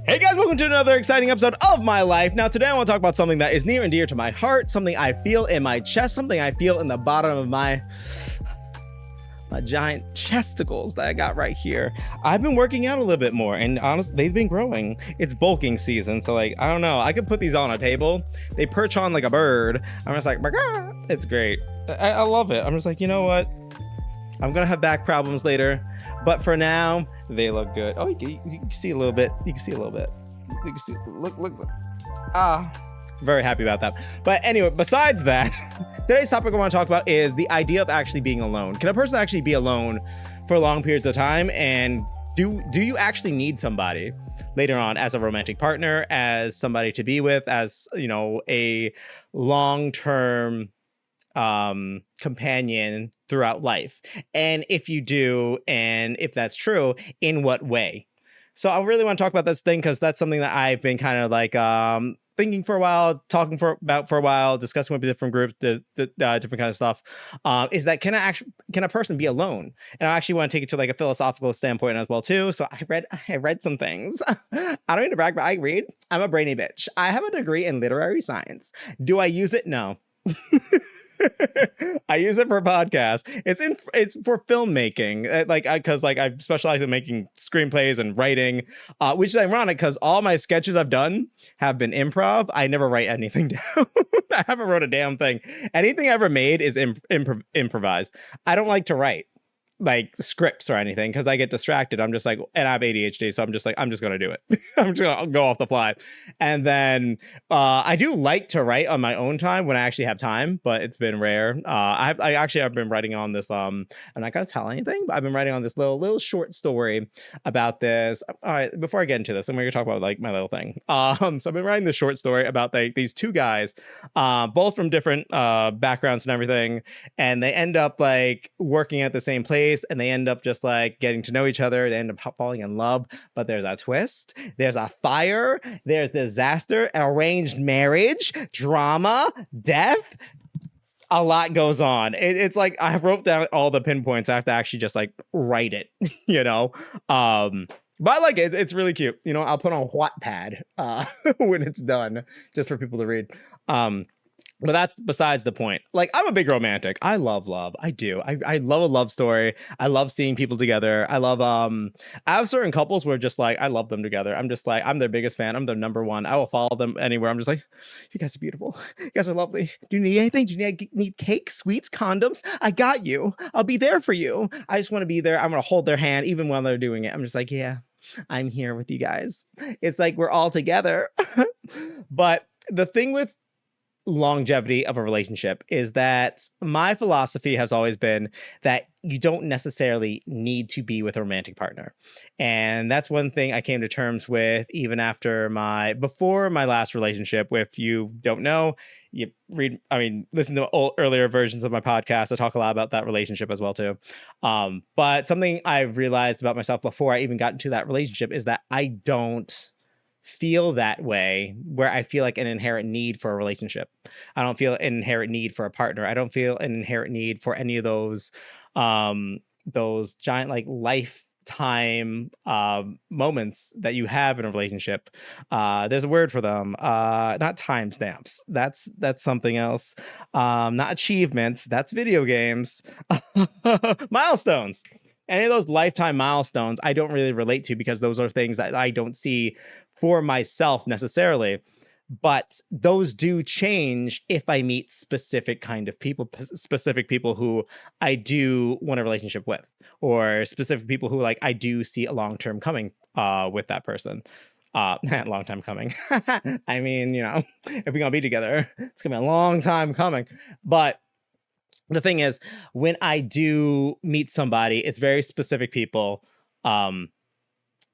Hey guys, welcome to another exciting episode of my life. Now today I want to talk about something that is near and dear to my heart, something I feel in my chest, something I feel in the bottom of my giant chesticles that I got right here. I've been working out a little bit more, and honestly, they've been growing. It's bulking season, so like, I don't know. I could put these on a table. They perch on like a bird. I'm just like, it's great. I love it. I'm just like, you know what? I'm gonna have back problems later, but for now, they look good. Oh, you can see a little bit. You can see a little bit. You can see, look. Very happy about that. But anyway, besides that, today's topic I want to talk about is the idea of actually being alone. Can a person actually be alone for long periods of time? And do you actually need somebody later on as a romantic partner, as somebody to be with, as, you know, a long-term companion throughout life? And if you do, and if that's true, in what way? So I really want to talk about this thing because that's something that I've been kind of like thinking for a while, talking about for a while, discussing with different groups, the different kind of stuff. Is that can a person be alone? And I actually want to take it to like a philosophical standpoint as well too. So I read some things. I don't need to brag, but I read. I'm a brainy bitch. I have a degree in literary science. Do I use it? No. I use it for a podcast. It's for filmmaking, because I specialize in making screenplays and writing, which is ironic because all my sketches I've done have been improv. I never write anything down. I haven't wrote a damn thing. Anything I ever made is improvised. I don't like to write like scripts or anything because I get distracted. I'm just like, and I have ADHD, so I'm just gonna do it. I'm just gonna go off the fly. And then I do like to write on my own time when I actually have time, but it's been rare. I've been writing on this. I'm not gonna tell anything, but I've been writing on this little short story about this. All right, before I get into this, I'm gonna talk about like my little thing. So I've been writing this short story about these two guys, both from different backgrounds and everything, and they end up like working at the same place. And they end up just like getting to know each other. They end up falling in love, but there's a twist, there's a fire, there's disaster, arranged marriage, drama, death. A lot goes on. It's like I wrote down all the pinpoints. I have to actually just like write it, you know. But I like it. It's really cute. You know, I'll put on Wattpad when it's done, just for people to read. But that's besides the point. Like, I'm a big romantic. I love love. I do. I love a love story. I love seeing people together. I love I have certain couples where just like I love them together. I'm just like, I'm their biggest fan. I'm their number one. I will follow them anywhere. I'm just like, you guys are beautiful. You guys are lovely. Do you need anything? Do you need cake, sweets, condoms? I got you. I'll be there for you. I just want to be there. I'm gonna hold their hand even while they're doing it. I'm just like, yeah, I'm here with you guys. It's like we're all together. But the thing with longevity of a relationship is that my philosophy has always been that you don't necessarily need to be with a romantic partner. And that's one thing I came to terms with even before my last relationship. If you don't know, listen to earlier versions of my podcast. I talk a lot about that relationship as well too. But something I realized about myself before I even got into that relationship is that I don't feel that way where I feel like an inherent need for a relationship. I don't feel an inherent need for a partner. I don't feel an inherent need for any of those giant like lifetime moments that you have in a relationship. There's a word for them. Not timestamps. That's something else. Not achievements. That's video games. Milestones. Any of those lifetime milestones I don't really relate to because those are things that I don't see for myself necessarily. But those do change if I meet specific people who I do want a relationship with, or specific people who like I do see a long-term coming with that person. Long time coming. I mean, you know, if we're gonna be together, it's gonna be a long time coming. But the thing is, when I do meet somebody, it's very specific people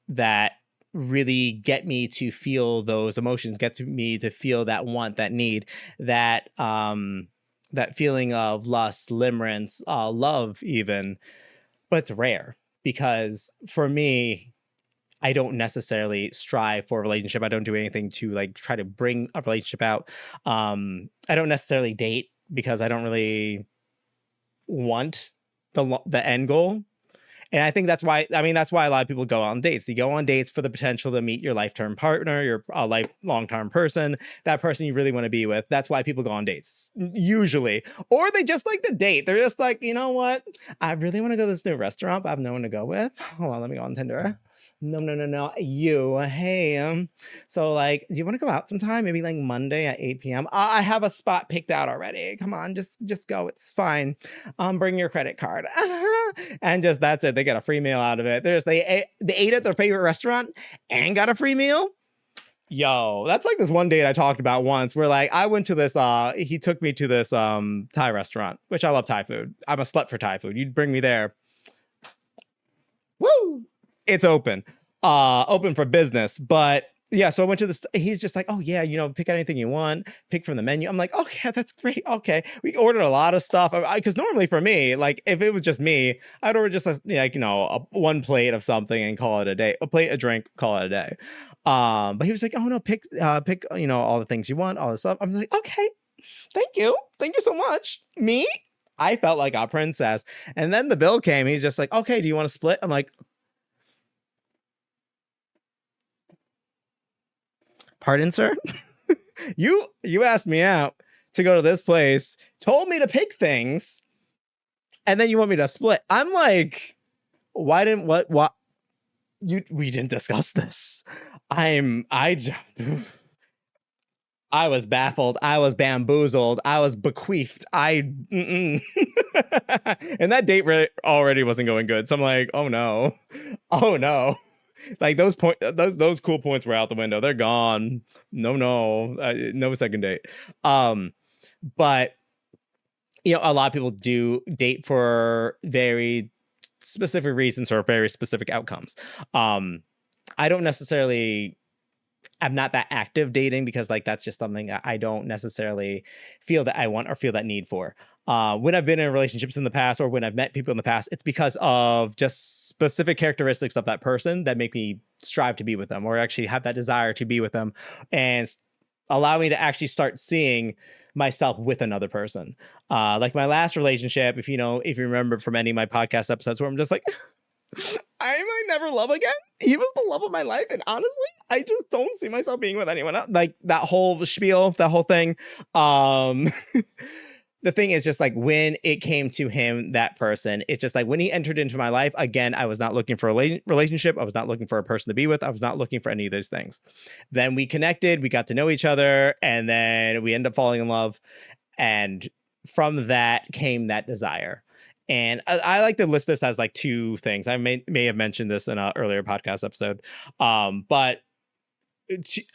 that really get me to feel those emotions, get to me to feel that want, that need, that feeling of lust, limerence, love even. But it's rare because for me, I don't necessarily strive for a relationship. I don't do anything to like try to bring a relationship out. I don't necessarily date because I don't really want the end goal. And I think that's why, I mean, that's why a lot of people go on dates. You go on dates for the potential to meet your lifetime partner, your long-term person, that person you really want to be with. That's why people go on dates, usually. Or they just like to date. They're just like, you know what? I really want to go to this new restaurant, but I have no one to go with. Hold on, let me go on Tinder. No. You, hey, so like, do you want to go out sometime? Maybe like Monday at 8 p.m. I have a spot picked out already. Come on, just go. It's fine. Bring your credit card. And just that's it. They got a free meal out of it. They ate at their favorite restaurant and got a free meal. Yo, that's like this one date I talked about once where like I went to this he took me to this Thai restaurant, which I love Thai food. I'm a slut for Thai food. You'd bring me there. Woo! It's open for business. But yeah, so I went to this. He's just like, oh yeah, you know, pick anything you want, pick from the menu. I'm like, oh yeah, that's great. Okay, we ordered a lot of stuff because normally for me, like if it was just me, I'd order just like, you know, one plate of something and call it a day. A plate, a drink, call it a day. But he was like, oh no, pick you know, all the things you want, all this stuff. I'm like, okay, thank you so much. Me, I felt like a princess. And then the bill came. He's just like, okay, do you want to split? I'm like, pardon, sir? you asked me out to go to this place, told me to pick things, and then you want me to split. I'm like, why didn't what we didn't discuss this. I was baffled. I was bamboozled. I was bequeathed. And that date really already wasn't going good. So I'm like, oh no. Like those cool points were out the window. They're gone. No second date. But you know, a lot of people do date for very specific reasons or very specific outcomes. I don't necessarily, I'm not that active dating because like that's just something I don't necessarily feel that I want or feel that need for. When I've been in relationships in the past or when I've met people in the past, it's because of just specific characteristics of that person that make me strive to be with them or actually have that desire to be with them and allow me to actually start seeing myself with another person. Like my last relationship, if you remember from any of my podcast episodes where I'm just like, I might never love again. He was the love of my life. And honestly, I just don't see myself being with anyone else. Like that whole spiel, that whole thing. The thing is just like when it came to him, that person, it's just like when he entered into my life, again, I was not looking for a relationship. I was not looking for a person to be with. I was not looking for any of those things. Then we connected, we got to know each other, and then we ended up falling in love. And from that came that desire. And I like to list this as like two things. I may have mentioned this in an earlier podcast episode. But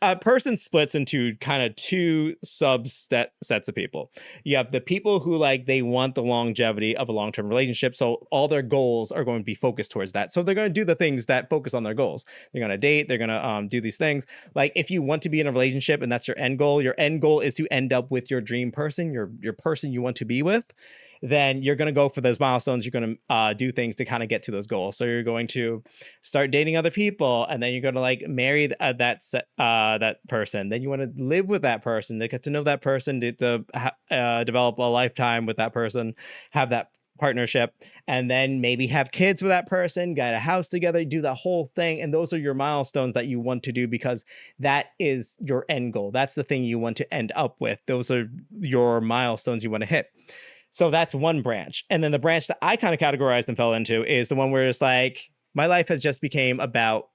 a person splits into kind of two sets of people. You have the people who like they want the longevity of a long-term relationship, so all their goals are going to be focused towards that. So they're going to do the things that focus on their goals. They're going to date, they're going to do these things. Like if you want to be in a relationship and that's your end goal is to end up with your dream person, your person you want to be with, then you're going to go for those milestones. You're going to do things to kind of get to those goals. So you're going to start dating other people, and then you're going to like marry that person. Then you want to live with that person, to get to know that person, to develop a lifetime with that person, have that partnership, and then maybe have kids with that person, get a house together, do the whole thing. And those are your milestones that you want to do because that is your end goal. That's the thing you want to end up with. Those are your milestones you want to hit. So that's one branch. And then the branch that I kind of categorized and fell into is the one where it's like, my life has just became about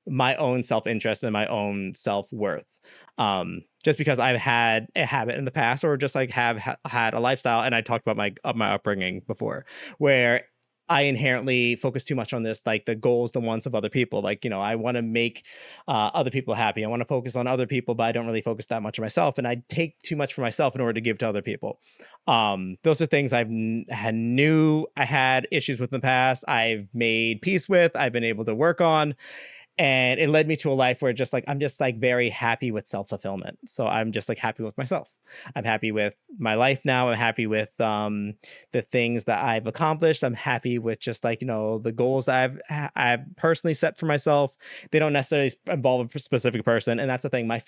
my own self-interest and my own self-worth. Just because I've had a habit in the past or just like have had a lifestyle. And I talked about my upbringing before where I inherently focus too much on this, like the goals, the wants of other people. Like, I want to make other people happy. I want to focus on other people, but I don't really focus that much on myself. And I take too much for myself in order to give to other people. Those are things I had issues with in the past. I've made peace with, I've been able to work on. And it led me to a life where I'm just like very happy with self-fulfillment. So I'm just like happy with myself. I'm happy with my life now. I'm happy with the things that I've accomplished. I'm happy with just like, the goals that I've personally set for myself. They don't necessarily involve a specific person. And that's the thing. My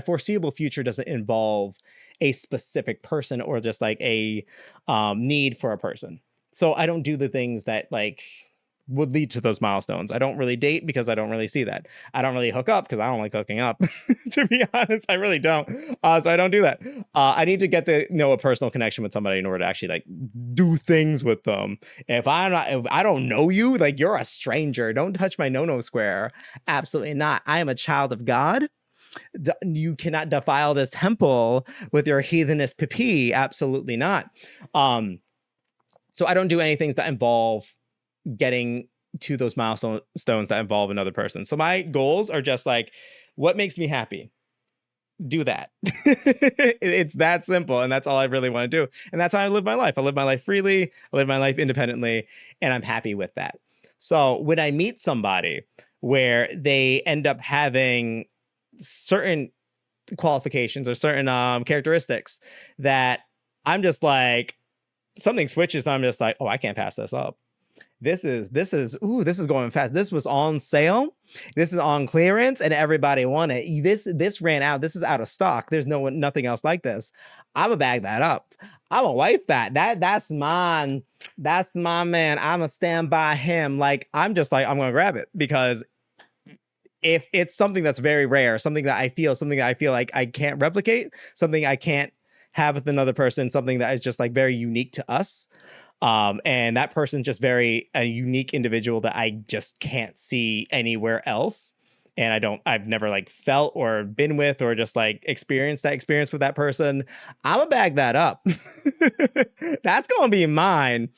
foreseeable future doesn't involve a specific person or just like a need for a person. So I don't do the things that like would lead to those milestones. I don't really date because I don't really see that. I don't really hook up because I don't like hooking up. To be honest, I really don't. So I don't do that. I need to get to know a personal connection with somebody in order to actually like do things with them. If I don't know you, like you're a stranger. Don't touch my no square. Absolutely not. I am a child of God. You cannot defile this temple with your heathenist pee. Absolutely not. So I don't do anything that involve getting to those milestones that involve another person. So my goals are just like, what makes me happy? Do that. It's that simple. And that's all I really want to do. And that's how I live my life. I live my life freely. I live my life independently. And I'm happy with that. So when I meet somebody where they end up having certain qualifications or certain characteristics that I'm just like, something switches and I'm just like, oh, I can't pass this up. This is going fast. This was on sale. This is on clearance and everybody wanted it. This ran out. This is out of stock. There's nothing else like this. I'm gonna bag that up. I'm gonna wife that. That's mine. That's my man. I'm gonna stand by him. Like, I'm just like, I'm gonna grab it because if it's something that's very rare, something that I feel like I can't replicate, something I can't have with another person, something that is just like very unique to us. And that person's just a unique individual that I just can't see anywhere else. And I've never like felt or been with or just like experienced that experience with that person. I'm gonna bag that up. That's gonna be mine.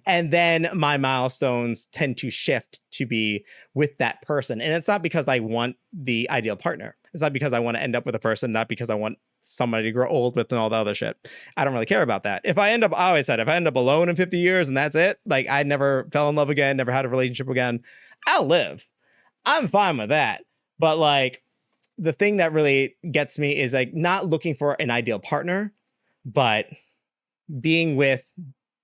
And then my milestones tend to shift to be with that person. And it's not because I want the ideal partner. It's not because I want to end up with a person, not because I want somebody to grow old with and all the other shit. I don't really care about that. I always said, if I end up alone in 50 years and that's it, like I never fell in love again, never had a relationship again, I'll live. I'm fine with that. But like the thing that really gets me is like not looking for an ideal partner, but being with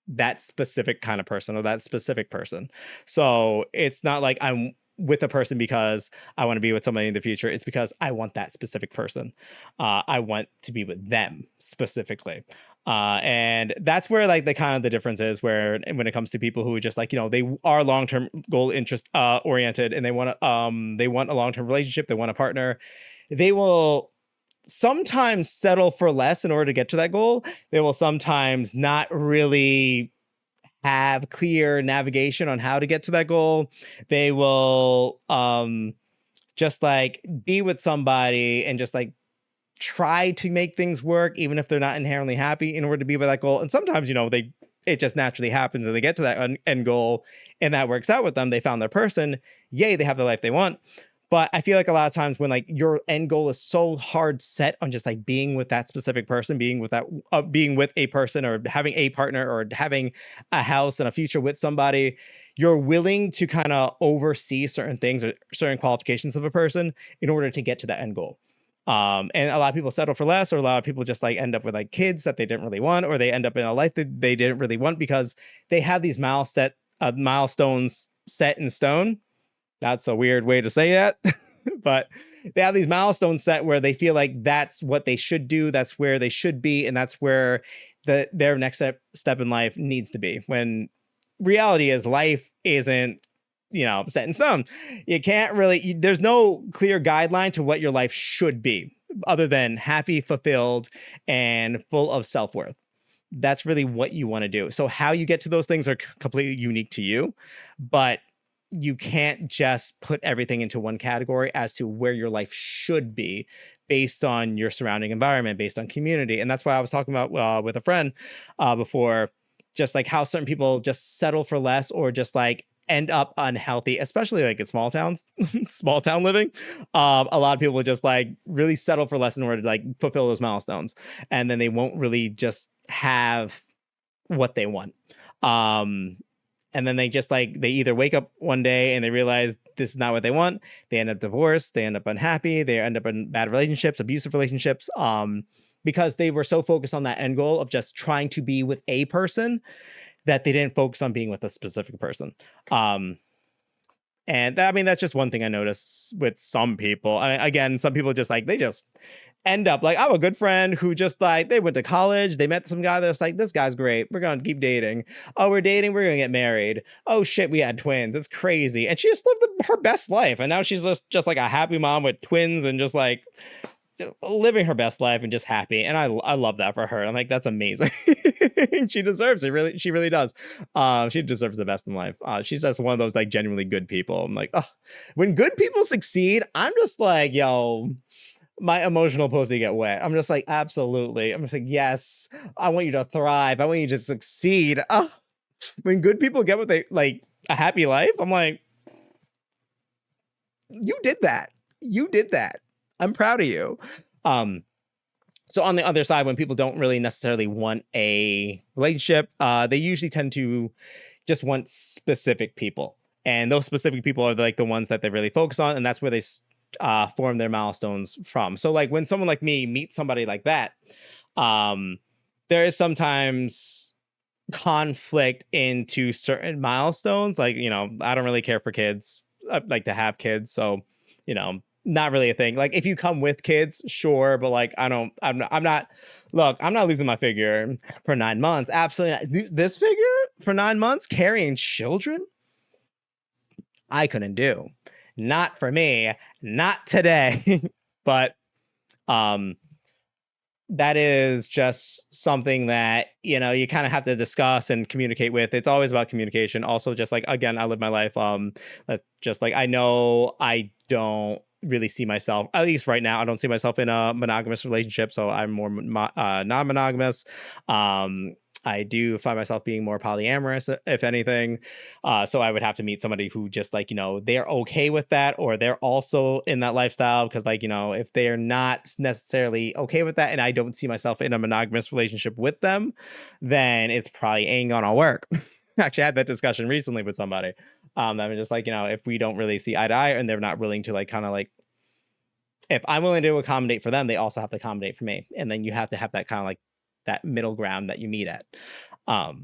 that specific kind of person or that specific person. So it's not like I'm with a person because I want to be with somebody in the future. It's because I want that specific person. I want to be with them specifically. And that's where like the kind of the difference is where when it comes to people who just like, you know, they are long-term goal interest oriented and they want a long-term relationship. They want a partner. They will sometimes settle for less in order to get to that goal. They will sometimes not really have clear navigation on how to get to that goal. They will just like be with somebody and just like try to make things work, even if they're not inherently happy in order to be with that goal. And sometimes, you know, it just naturally happens and they get to that end goal and that works out with them. They found their person. Yay, they have the life they want. But I feel like a lot of times when like your end goal is so hard set on just like being with that specific person, being with a person or having a partner or having a house and a future with somebody, you're willing to kind of oversee certain things or certain qualifications of a person in order to get to that end goal. And a lot of people settle for less, or a lot of people just like end up with like kids that they didn't really want, or they end up in a life that they didn't really want because they have these milestones set in stone. That's a weird way to say that, but they have these milestones set where they feel like that's what they should do. That's where they should be. And that's where their next step in life needs to be. When reality is life isn't, you know, set in stone. You can't really, there's no clear guideline to what your life should be other than happy, fulfilled, and full of self-worth. That's really what you want to do. So how you get to those things are completely unique to you, but you can't just put everything into one category as to where your life should be based on your surrounding environment, based on community. And that's why I was talking about with a friend before, just like how certain people just settle for less or just like end up unhealthy, especially like in small towns, small town living. A lot of people just like really settle for less in order to like fulfill those milestones. And then they won't really just have what they want. And then they just like, they either wake up one day and they realize this is not what they want. They end up divorced. They end up unhappy. They end up in bad relationships, abusive relationships, because they were so focused on that end goal of just trying to be with a person that they didn't focus on being with a specific person. And that, I mean, that's just one thing I notice with some people. Again, some people just like, end up like, I'm a good friend who just like, they went to college, they met some guy that's like, this guy's great, we're gonna keep dating. Oh, we're dating, we're gonna get married. Oh shit, we had twins, it's crazy. And she just lived her best life, and now she's just like a happy mom with twins and just like living her best life and just happy. And I love that for her. I'm like, that's amazing. She deserves it. Really, she really does. She deserves the best in life. She's just one of those like genuinely good people. I'm like, oh, when good people succeed, I'm just like, yo, my emotional pussy get wet. I'm just like, absolutely. I'm just like, yes, I want you to thrive. I want you to succeed. When good people get what they like, a happy life, I'm like, you did that. You did that. I'm proud of you. So on the other side, when people don't really necessarily want a relationship, they usually tend to just want specific people. And those specific people are like the ones that they really focus on. And that's where they form their milestones from. So like when someone like me meets somebody like that, there is sometimes conflict into certain milestones. Like, you know, I don't really care for kids. I'd like to have kids. So, you know, not really a thing. Like if you come with kids, sure, but like I'm not look, I'm not losing my figure for 9 months. Absolutely not. This figure for 9 months carrying children, I couldn't do. Not for me, not today. But that is just something that, you know, you kind of have to discuss and communicate with. It's always about communication. Also, just like, again, I live my life. Just like, I know I don't really see myself, at least right now, I don't see myself in a monogamous relationship. So I'm more non-monogamous. I do find myself being more polyamorous, if anything. So I would have to meet somebody who just like, you know, they're okay with that, or they're also in that lifestyle. Because like, you know, if they're not necessarily okay with that and I don't see myself in a monogamous relationship with them, then it's probably ain't gonna work. Actually, I had that discussion recently with somebody. I'm just like, you know, if we don't really see eye to eye and they're not willing to like kind of like, if I'm willing to accommodate for them, they also have to accommodate for me. And then you have to have that kind of like that middle ground that you meet at. But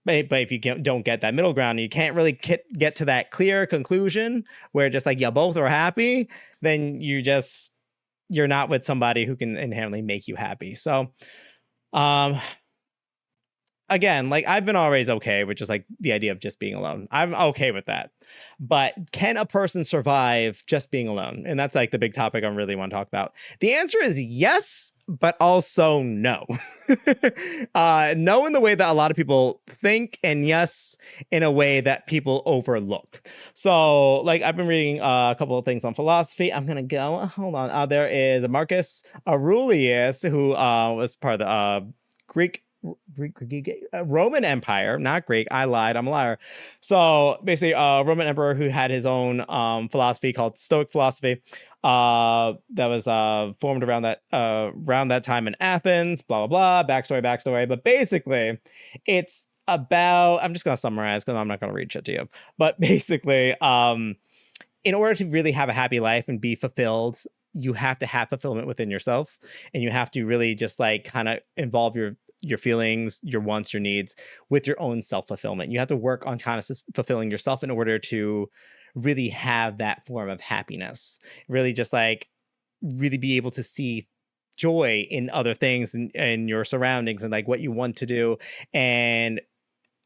if you don't get that middle ground, you can't really get to that clear conclusion where just like you both are happy, then you're not with somebody who can inherently make you happy. So, again, like I've been always okay with just like the idea of just being alone. I'm okay with that. But can a person survive just being alone? And that's like the big topic I really want to talk about. The answer is yes, but also no. No in the way that a lot of people think, and yes in a way that people overlook. So like I've been reading a couple of things on philosophy. I'm gonna go, hold on. There is Marcus Aurelius, who was part of the Greek Roman Empire, not Greek. I lied. I'm a liar. So basically, Roman emperor who had his own philosophy called Stoic philosophy. That was formed around that time in Athens. Blah blah blah. Backstory. But basically, it's about. I'm just gonna summarize because I'm not gonna read shit to you. But basically, in order to really have a happy life and be fulfilled, you have to have fulfillment within yourself, and you have to really just like kind of involve your feelings, your wants, your needs with your own self-fulfillment. You have to work on kind of fulfilling yourself in order to really have that form of happiness. Really just like really be able to see joy in other things and your surroundings and like what you want to do and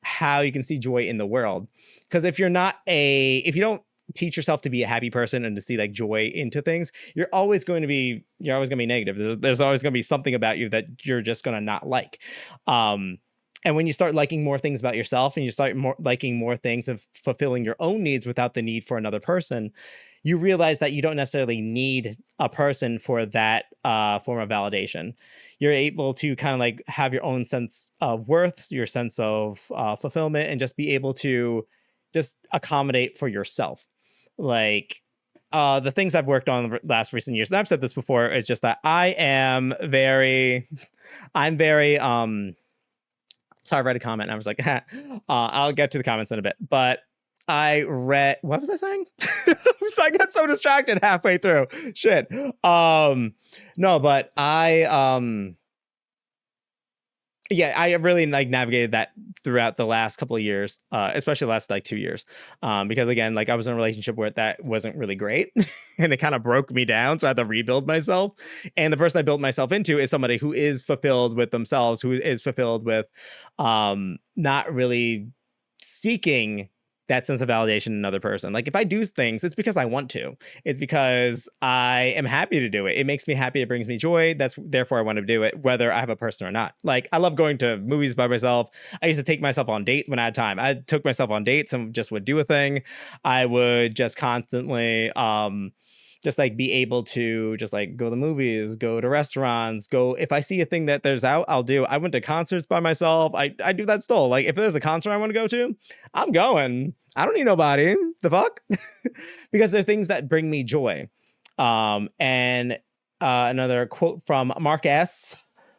how you can see joy in the world. Because if you don't teach yourself to be a happy person and to see like joy into things, you're always going to be negative. There's always going to be something about you that you're just going to not like. And when you start liking more things about yourself and you start liking more things of fulfilling your own needs without the need for another person, you realize that you don't necessarily need a person for that form of validation. You're able to kind of like have your own sense of worth, your sense of fulfillment, and just be able to just accommodate for yourself. Like the things I've worked on the last recent years, and I've said this before, is just that I'm very sorry, I read a comment and I was like, I'll get to the comments in a bit, but what was I saying? So I got so distracted halfway through. Shit. No, but Yeah, I really like navigated that throughout the last couple of years, especially the last like 2 years, because again, like I was in a relationship where that wasn't really great, and it kind of broke me down, so I had to rebuild myself. And the person I built myself into is somebody who is fulfilled with themselves, who is fulfilled with, not really seeking that sense of validation in another person. Like if I do things, it's because I want to. It's because I am happy to do it. It makes me happy. It brings me joy. That's therefore I want to do it, whether I have a person or not. Like I love going to movies by myself. I used to take myself on dates when I had time. I took myself on dates and just would do a thing. I would just constantly just like be able to just like go to the movies, go to restaurants, go if I see a thing that there's out, I'll do. I went to concerts by myself. I do that still. Like if there's a concert I want to go to, I'm going. I don't need nobody. The fuck? Because they're things that bring me joy. And another quote from Mark S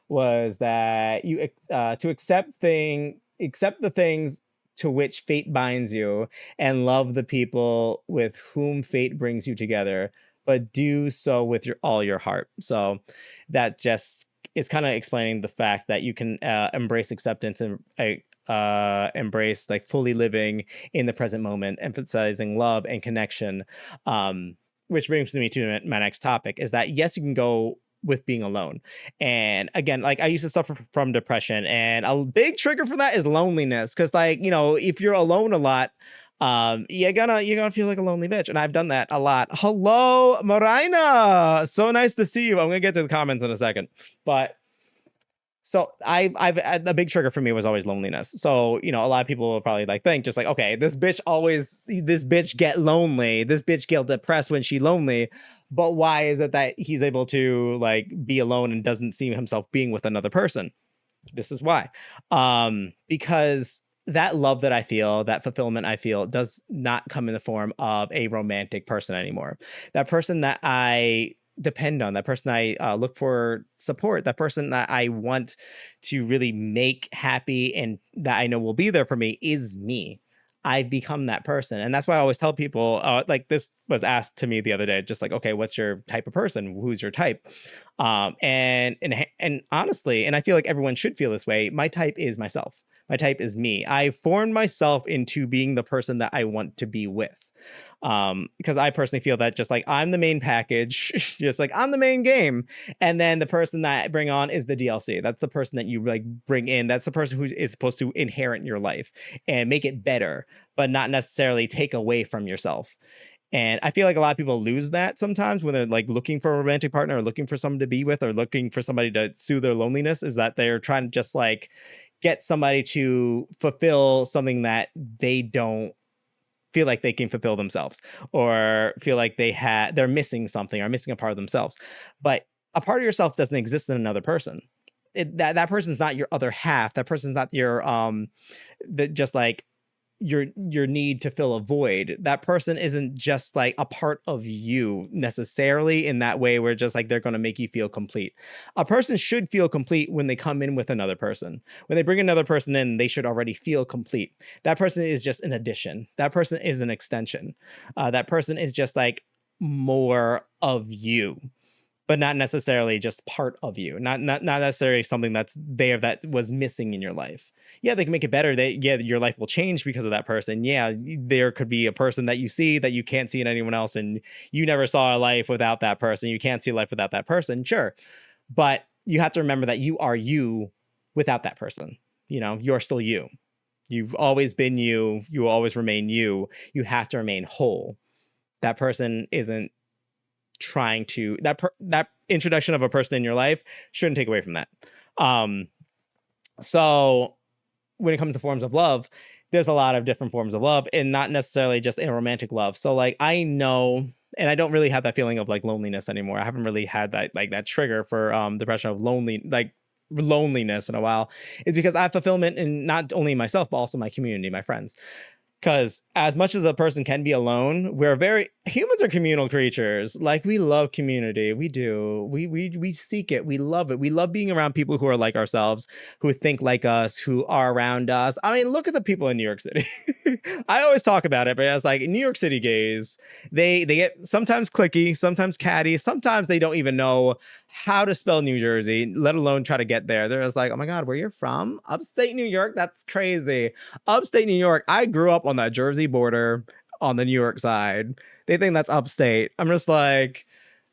was that you to accept the things to which fate binds you and love the people with whom fate brings you together, but do so with all your heart. So that just is kind of explaining the fact that you can embrace acceptance and embrace like fully living in the present moment, emphasizing love and connection. Which brings me to my next topic is that yes, you can go with being alone. And again, like I used to suffer from depression, and a big trigger for that is loneliness. Cause like, you know, if you're alone a lot, you're gonna feel like a lonely bitch. And I've done that a lot. Hello, Marina. So nice to see you. I'm gonna get to the comments in a second. But so I've a big trigger for me was always loneliness. So, you know, a lot of people will probably like think just like, okay, this bitch get lonely. This bitch get depressed when she lonely. But why is it that he's able to like be alone and doesn't see himself being with another person? This is why. Because that love that I feel, that fulfillment I feel does not come in the form of a romantic person anymore. That person that I depend on, that person I look for support, that person that I want to really make happy and that I know will be there for me is me. I've become that person. And that's why I always tell people, like this was asked to me the other day, just like, okay, what's your type of person? Who's your type? And honestly, and I feel like everyone should feel this way, my type is myself. My type is me. I formed myself into being the person that I want to be with. Because I personally feel that just like I'm the main package, just like I'm the main game, and then the person that I bring on is the DLC. That's the person that you like bring in. That's the person who is supposed to inherit your life and make it better, but not necessarily take away from yourself. And I feel like a lot of people lose that sometimes when they're like looking for a romantic partner or looking for someone to be with or looking for somebody to soothe their loneliness, is that they're trying to just like get somebody to fulfill something that they don't feel like they can fulfill themselves, or feel like they're missing something or missing a part of themselves. But a part of yourself doesn't exist in another person. That person's not your other half. That person's not your just like your need to fill a void. That person isn't just like a part of you necessarily in that way where just like they're going to make you feel complete. A person should feel complete when they come in with another person. When they bring another person in, they should already feel complete. That person is just an addition. That person is an extension. That person is just like more of you, but not necessarily just part of you. Not necessarily something that's there that was missing in your life. Yeah, they can make it better. Your life will change because of that person. Yeah, there could be a person that you see that you can't see in anyone else, and you never saw a life without that person. You can't see a life without that person. Sure, but you have to remember that you are you without that person. You know, you're still you. You've always been you. You will always remain you. You have to remain whole. That person isn't trying to that introduction of a person in your life shouldn't take away from that. So when it comes to forms of love, there's a lot of different forms of love, and not necessarily just in romantic love. So like I know, and I don't really have that feeling of like loneliness anymore. I haven't really had that like that trigger for depression of loneliness in a while. It's because I have fulfillment in not only myself but also my community, my friends. Because as much as a person can be alone, humans are communal creatures. Like, we love community. We do. We seek it. We love it. We love being around people who are like ourselves, who think like us, who are around us. I mean, look at the people in New York City. I always talk about it, but it's like New York City gays, they get sometimes cliquey, sometimes catty, sometimes they don't even know how to spell New Jersey, let alone try to get there. They're just like, oh my God, where you're from? Upstate New York? That's crazy. Upstate New York. I grew up on that Jersey border on the New York side. They think that's upstate. I'm just like,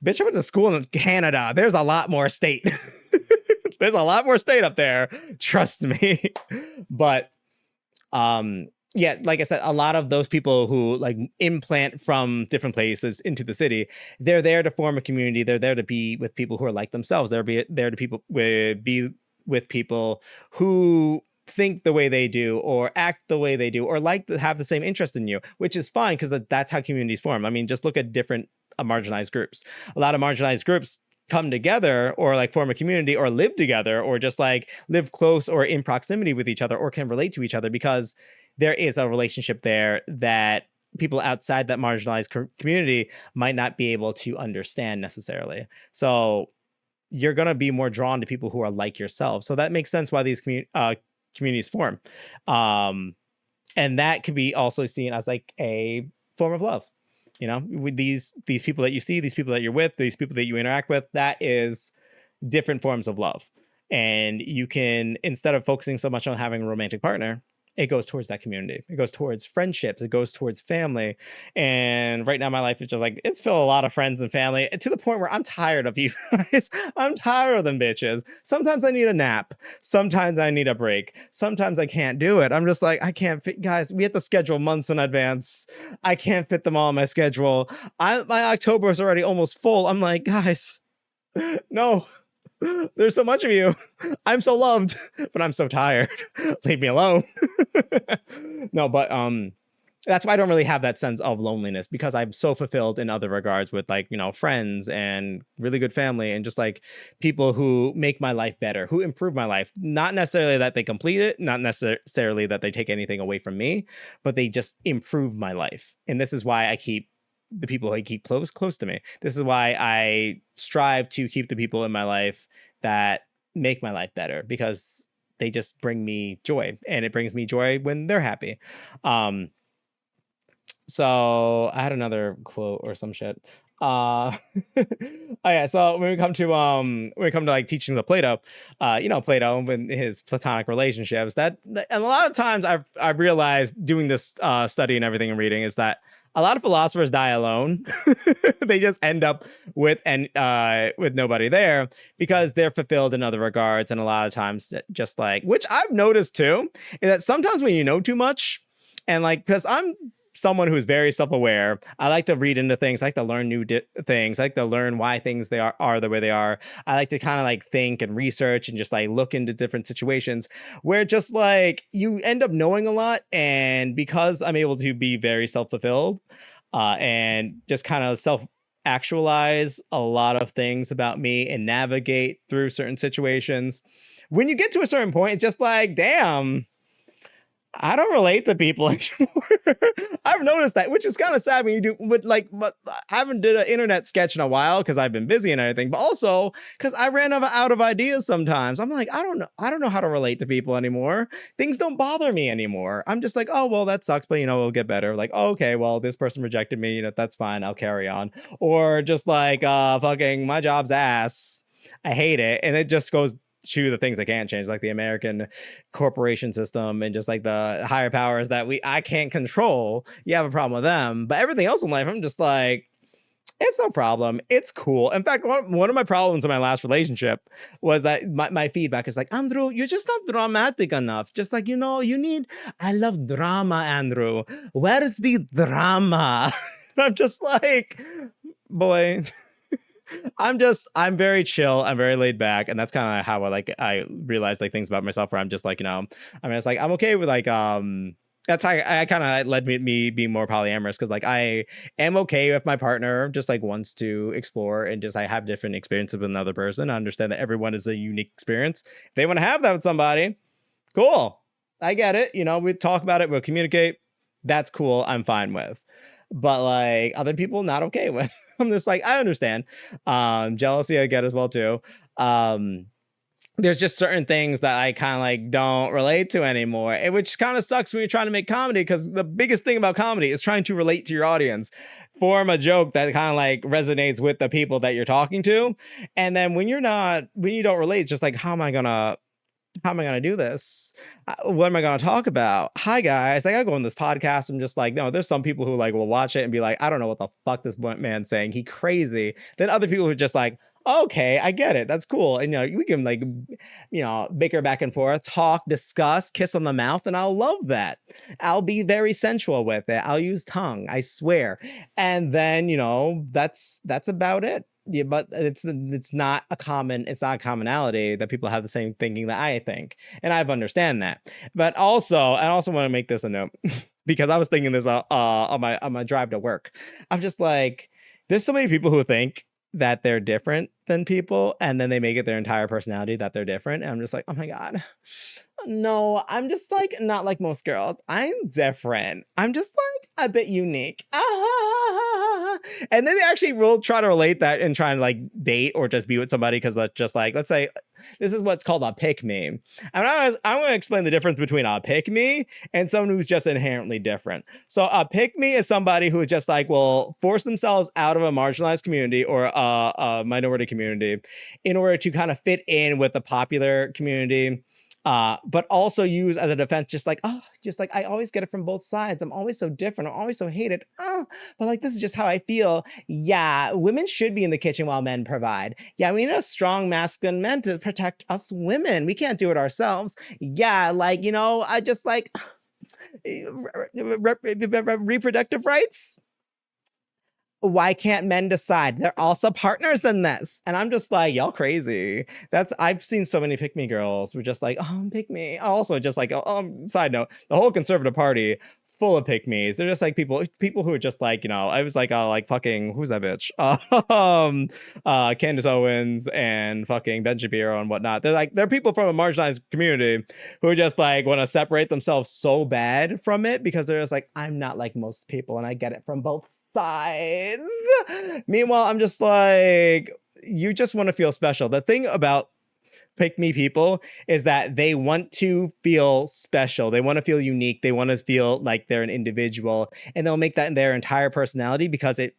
bitch, I went to school in Canada. There's a lot more state. There's a lot more state up there. Trust me. But yeah, like I said, a lot of those people who like implant from different places into the city, they're there to form a community. They're there to be with people who are like themselves. They're there to be with people who think the way they do or act the way they do or like to have the same interest in you, which is fine because that's how communities form. I mean, just look at different marginalized groups. A lot of marginalized groups come together or like form a community or live together or just like live close or in proximity with each other or can relate to each other because there is a relationship there that people outside that marginalized community might not be able to understand necessarily. So you're going to be more drawn to people who are like yourself. So that makes sense why these communities form. And that could be also seen as like a form of love. You know, with these people that you see, these people that you're with, these people that you interact with, that is different forms of love. And you can, instead of focusing so much on having a romantic partner, it goes towards that community. It goes towards friendships. It goes towards family. And right now, my life is just like, it's filled with a lot of friends and family to the point where I'm tired of you guys. I'm tired of them bitches. Sometimes I need a nap. Sometimes I need a break. Sometimes I can't do it. I'm just like, I can't fit. Guys, we have to schedule months in advance. I can't fit them all in my schedule. My October is already almost full. I'm like, guys, no. There's so much of you. I'm so loved, but I'm so tired. Leave me alone. No, but that's why I don't really have that sense of loneliness because I'm so fulfilled in other regards with like, you know, friends and really good family and just like people who make my life better, who improve my life. Not necessarily that they complete it, not necessarily that they take anything away from me, but they just improve my life. And this is why I keep the people I keep close to me. This is why I strive to keep the people in my life that make my life better because they just bring me joy and it brings me joy when they're happy. So I had another quote or some shit. Oh yeah, so when we come to like teaching the Plato, you know, Plato and his platonic relationships, and a lot of times I've realized doing this study and everything and reading is that a lot of philosophers die alone. They just end up with nobody there because they're fulfilled in other regards. And a lot of times just like, which I've noticed too, is that sometimes when you know too much and like, because I'm someone who's very self-aware. I like to read into things. I like to learn new things. I like to learn why things they are the way they are. I like to kind of like think and research and just like look into different situations where just like you end up knowing a lot. And because I'm able to be very self-fulfilled and just kind of self-actualize a lot of things about me and navigate through certain situations, when you get to a certain point, it's just like, damn, I don't relate to people anymore. I've noticed that, which is kind of sad when you do, but I haven't did an internet sketch in a while because I've been busy and everything, but also because I ran out of ideas sometimes. I'm like, I don't know how to relate to people anymore. Things don't bother me anymore. I'm just like, oh, well, that sucks, but you know, it'll get better. Like, oh, okay, well, this person rejected me, you know, that's fine. I'll carry on. Or just like, fucking my job's ass. I hate it. And it just goes to the things I can't change, like the American corporation system and just like the higher powers that I can't control. You have a problem with them, but everything else in life, I'm just like, it's no problem. It's cool. In fact, one of my problems in my last relationship was that my feedback is like, Andrew, you're just not dramatic enough. Just like, you know, I love drama, Andrew. Where is the drama? I'm just like, boy. I'm very chill. I'm very laid back. And that's kind of how I realize like things about myself where I'm just like, you know, I mean, it's like, I'm okay with like, that's how I kind of led me being more polyamorous. Cause like, I am okay if my partner just like wants to explore and just, I have different experiences with another person. I understand that everyone is a unique experience. If they want to have that with somebody, cool. I get it. You know, we talk about it. We'll communicate. That's cool. I'm fine with. But like other people, not okay with. I'm just like, I understand. Jealousy, I get as well too. Um, there's just certain things that I kind of like don't relate to anymore, and which kind of sucks when you're trying to make comedy because the biggest thing about comedy is trying to relate to your audience, form a joke that kind of like resonates with the people that you're talking to, and then when you don't relate, it's just like how am I gonna do this? What am I gonna talk about? Hi guys, I gotta go on this podcast. I'm just like, no, there's some people who like will watch it and be like, I don't know what the fuck this man's saying. He crazy. Then other people who are just like, okay, I get it. That's cool. And we can like, bicker back and forth, talk, discuss, kiss on the mouth, and I'll love that. I'll be very sensual with it. I'll use tongue, I swear. And then, that's about it. Yeah, but it's not a commonality that people have the same thinking that I think, and I understand that. But also, I also want to make this a note because I was thinking this on my drive to work. I'm just like, there's so many people who think that they're different than people, and then they make it their entire personality that they're different. And I'm just like, oh my god, no, I'm just like not like most girls. I'm different. I'm just like a bit unique. And then they actually will try to relate that and try and like date or just be with somebody because let's say this is what's called a pick me. And I'm going to explain the difference between a pick me and someone who's just inherently different. So a pick me is somebody who is just like will force themselves out of a marginalized community or a minority community in order to kind of fit in with the popular community. But also use as a defense, just like I always get it from both sides. I'm always so different. I'm always so hated. But like this is just how I feel. Yeah, women should be in the kitchen while men provide. Yeah, we need a strong masculine men to protect us women. We can't do it ourselves. Yeah, like I just like reproductive rights. Why can't men decide? They're also partners in this. And I'm just like, y'all crazy. I've seen so many pick me girls who just like, oh, pick me. Also, just like, side note, the whole conservative party full of pick me's. They're just like people who are just like, I was like fucking, who's that bitch? Candace Owens and fucking Ben Shapiro and whatnot. They're people from a marginalized community who are just like want to separate themselves so bad from it because they're just like, I'm not like most people and I get it from both sides. Meanwhile, I'm just like, you just want to feel special. The thing about pick me people is that they want to feel special. They want to feel unique. They want to feel like they're an individual, and they'll make that in their entire personality because it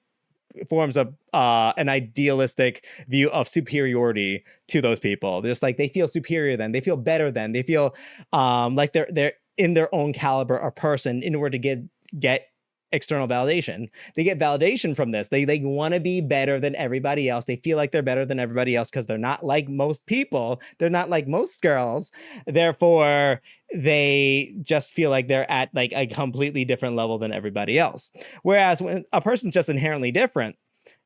forms an idealistic view of superiority to those people. They're just like they feel superior than, they feel better than, they feel like they're in their own caliber of person in order to get external validation. They get validation from this. They want to be better than everybody else. They feel like they're better than everybody else because they're not like most people. They're not like most girls. Therefore, they just feel like they're at like a completely different level than everybody else. Whereas when a person's just inherently different,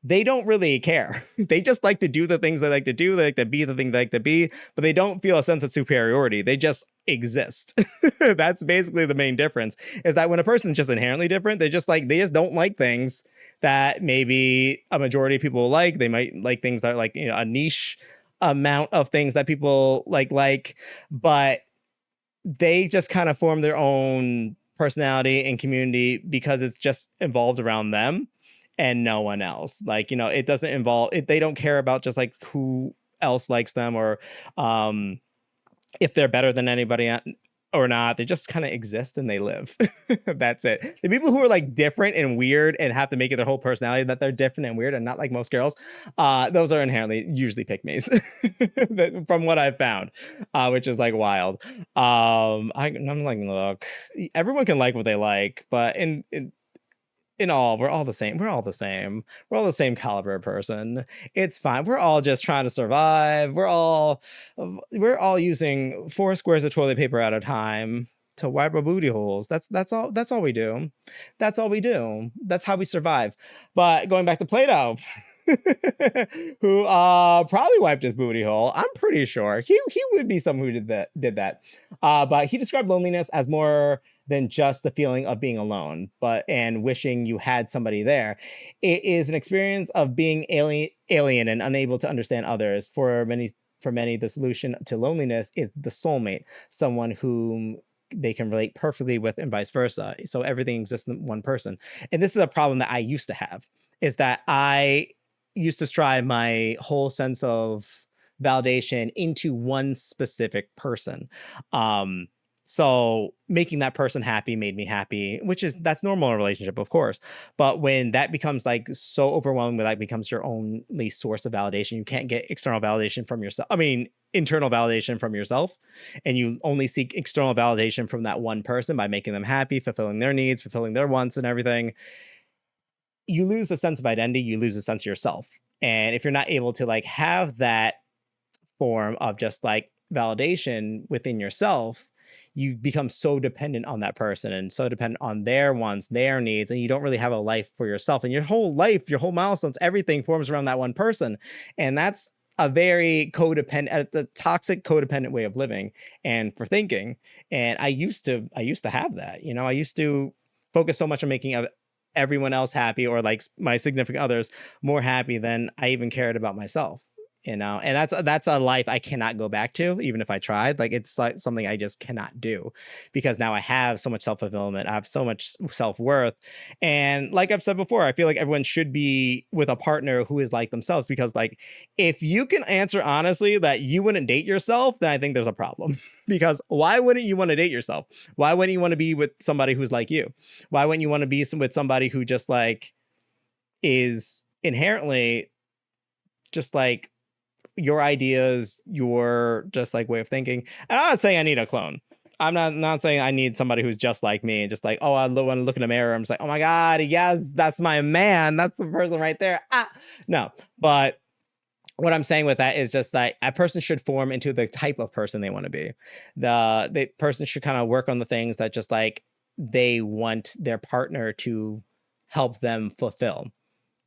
they don't really care. They just like to do the things they like to do. They like to be the thing they like to be, but they don't feel a sense of superiority. They just exist. That's basically the main difference, is that when a person's just inherently different, they just don't like things that maybe a majority of people like. They might like things that are like, a niche amount of things that people like, but they just kind of form their own personality and community because it's just involved around them and no one else. Like, it doesn't involve it. They don't care about just like who else likes them or if they're better than anybody or not. They just kind of exist and they live. That's it. The people who are like different and weird and have to make it their whole personality that they're different and weird and not like most girls, those are inherently usually pick-me's from what I've found, which is like wild. I'm like, look, everyone can like what they like, but in all, we're all the same. We're all the same. We're all the same caliber of person. It's fine. We're all just trying to survive. We're all using 4 squares of toilet paper at a time to wipe our booty holes. That's all. That's all we do. That's all we do. That's how we survive. But going back to Plato, who probably wiped his booty hole. I'm pretty sure he would be someone who did that. But he described loneliness as more than just the feeling of being alone, and wishing you had somebody there. It is an experience of being alien and unable to understand others. For many, the solution to loneliness is the soulmate, someone whom they can relate perfectly with, and vice versa. So everything exists in one person. And this is a problem that I used to have, is that I used to strive my whole sense of validation into one specific person. So making that person happy made me happy, that's normal in a relationship, of course. But when that becomes like so overwhelming, that becomes your only source of validation, you can't get external validation from yourself. I mean, internal validation from yourself, and you only seek external validation from that one person by making them happy, fulfilling their needs, fulfilling their wants and everything. You lose a sense of identity, you lose a sense of yourself. And if you're not able to like have that form of just like validation within yourself, you become so dependent on that person and so dependent on their wants, their needs, and you don't really have a life for yourself. And your whole life, your whole milestones, everything forms around that one person. And that's a very the toxic codependent way of living and for thinking. And I used to have that, you know, I used to focus so much on making everyone else happy, or like my significant others more happy than I even cared about myself. You know, and that's a life I cannot go back to, even if I tried. Like, it's like something I just cannot do, because now I have so much self-fulfillment, I have so much self-worth. And like I've said before, I feel like everyone should be with a partner who is like themselves, because like, if you can answer honestly that you wouldn't date yourself, then I think there's a problem. Because why wouldn't you want to date yourself? Why wouldn't you want to be with somebody who's like you? Why wouldn't you want to be with somebody who just like is inherently just like your ideas, your just like way of thinking? And I'm not saying I need a clone. I'm not saying I need somebody who's just like me and just like, oh, I want to look in the mirror, I'm just like, oh my God, yes, that's my man. That's the person right there. No, but what I'm saying with that is just that a person should form into the type of person they want to be. The person should kind of work on the things that just like they want their partner to help them fulfill.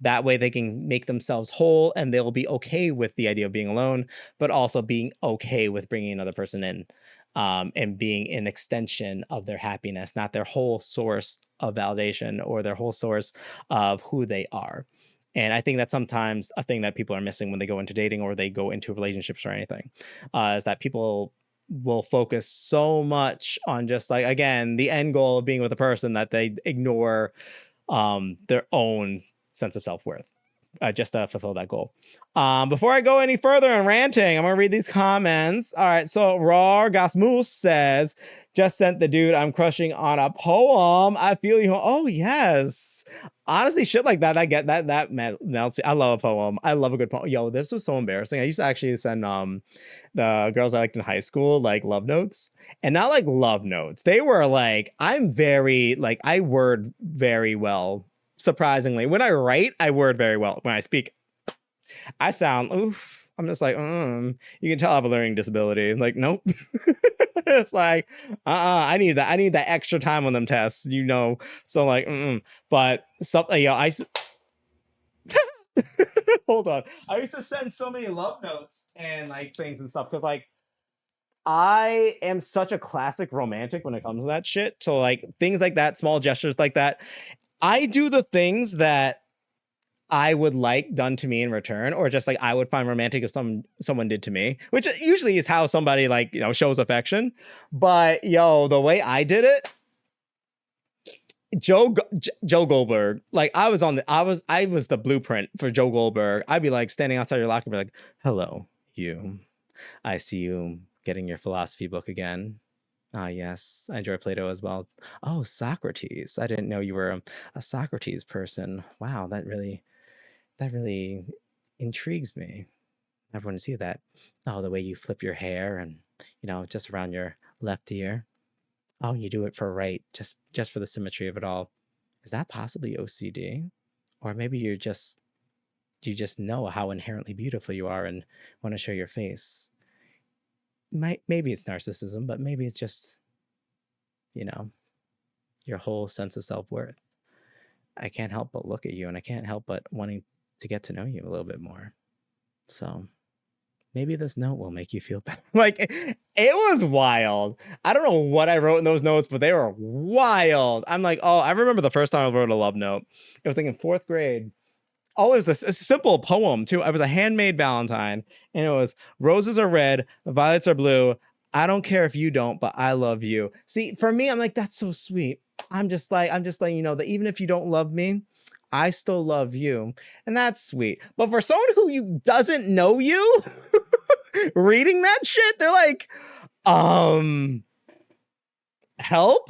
That way they can make themselves whole, and they'll be okay with the idea of being alone, but also being okay with bringing another person in, and being an extension of their happiness, not their whole source of validation or their whole source of who they are. And I think that's sometimes a thing that people are missing when they go into dating or they go into relationships or anything, is that people will focus so much on just like, again, the end goal of being with a person, that they ignore their own sense of self-worth, just to fulfill that goal. Before I go any further in ranting, I'm gonna read these comments. All right, so Raw Gasmus says, just sent the dude I'm crushing on a poem. I feel you. Oh yes, honestly, shit like that, I get that melts. I love a poem. I love a good poem. Yo, this was so embarrassing. I used to actually send the girls I liked in high school like love notes, and not like love notes. They were like, I'm very like, I word very well. Surprisingly, when I write, I word very well. When I speak, I sound, oof. I'm just like, you can tell I have a learning disability. Like, nope. It's like, I need that. I need that extra time on them tests, you know. So like, but something, hold on. I used to send so many love notes and like things and stuff, because like, I am such a classic romantic when it comes to that shit. So like things like that, small gestures like that, I do the things that I would like done to me in return, or just like I would find romantic if someone did to me, which usually is how somebody like, you know, shows affection. But yo, the way I did it, Joe Goldberg, like I was the blueprint for Joe Goldberg. I'd be like standing outside your locker, be like, hello, you. I see you getting your philosophy book again. Ah, yes, I enjoy Plato as well. Oh, Socrates. I didn't know you were a Socrates person. Wow, that really intrigues me. I want to see that. Oh, the way you flip your hair and, you know, just around your left ear. Oh, you do it for right, just for the symmetry of it all. Is that possibly OCD? Or maybe you just know how inherently beautiful you are and want to show your face. Maybe it's narcissism, but maybe it's just, you know, your whole sense of self-worth. I can't help but look at you, and I can't help but wanting to get to know you a little bit more. So maybe this note will make you feel better. Like, it was wild. I don't know what I wrote in those notes, but they were wild. I'm like, oh, I remember the first time I wrote a love note. It was like in 4th grade. Oh, it was a simple poem too. It was a handmade Valentine, and it was, roses are red, violets are blue. I don't care if you don't, but I love you. See, for me, I'm like, that's so sweet. I'm just letting you know that even if you don't love me, I still love you. And that's sweet. But for someone who you doesn't know you, reading that shit, they're like, help?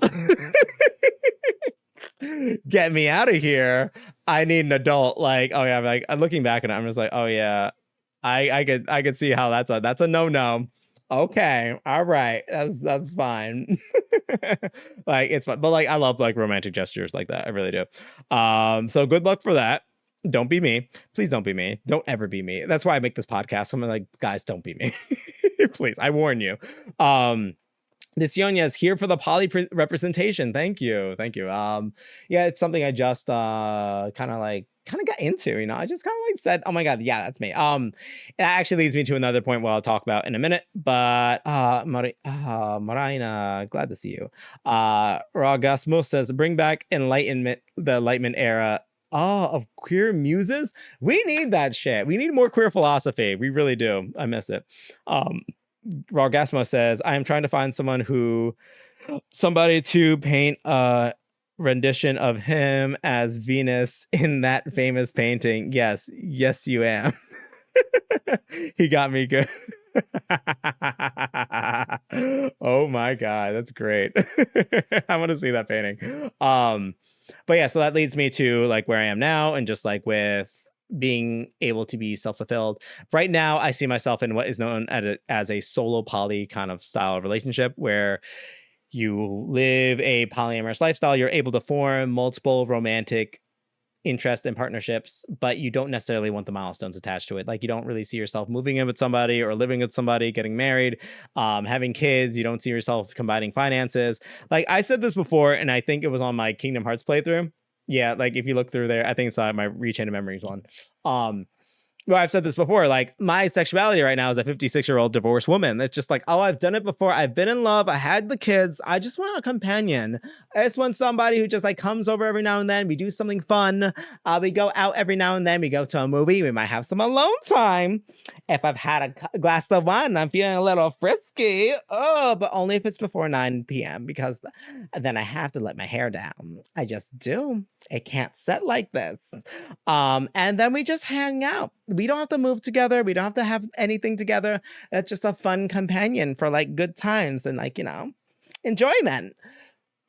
Get me out of here. I need an adult. Like, oh yeah, like looking back at it, I'm just like, oh yeah, I could see how that's a no-no. Okay, all right, that's fine. Like it's fun, but like I love like romantic gestures like that. I really do. So good luck for that. Don't be me. Please don't be me. Don't ever be me. That's why I make this podcast. I'm like, guys, don't be me. Please, I warn you. This Yonya is here for the poly representation. Thank you. Thank you. Yeah, it's something I just kind of got into, you know. I just kind of like said, oh my God, yeah, that's me. It actually leads me to another point where I'll talk about in a minute. But Marina, glad to see you. Ragasmo says, bring back the Enlightenment era. Oh, of queer muses. We need that shit. We need more queer philosophy. We really do. I miss it. Rargasmo says, I am trying to find somebody to paint a rendition of him as Venus in that famous painting. Yes, you am. He got me good. Oh my God, that's great. I want to see that painting. But yeah, so that leads me to like where I am now, and just like with being able to be self-fulfilled. Right now, I see myself in what is known as a solo poly kind of style of relationship, where you live a polyamorous lifestyle. You're able to form multiple romantic interest and partnerships, but you don't necessarily want the milestones attached to it. Like you don't really see yourself moving in with somebody or living with somebody, getting married, having kids. You don't see yourself combining finances. Like I said this before, and I think it was on my Kingdom Hearts playthrough. Yeah, like if you look through there, I think it's on my Rechain of Memories one. Well, I've said this before, like my sexuality right now is a 56-year-old divorced woman. It's just like, oh, I've done it before. I've been in love. I had the kids. I just want a companion. I just want somebody who just like comes over every now and then. We do something fun. We go out every now and then. We go to a movie. We might have some alone time. If I've had a glass of wine, I'm feeling a little frisky. Oh, but only if it's before 9 p.m. because then I have to let my hair down. I just do. It can't set like this. And then we just hang out. We don't have to move together. We don't have to have anything together. It's just a fun companion for like good times and like, you know, enjoyment.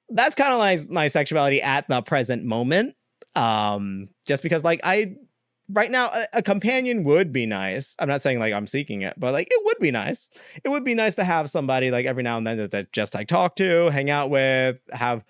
That's kind of like my sexuality at the present moment. Just because like right now, a companion would be nice. I'm not saying like I'm seeking it, but like it would be nice. It would be nice to have somebody like every now and then that just like talk to, hang out with, have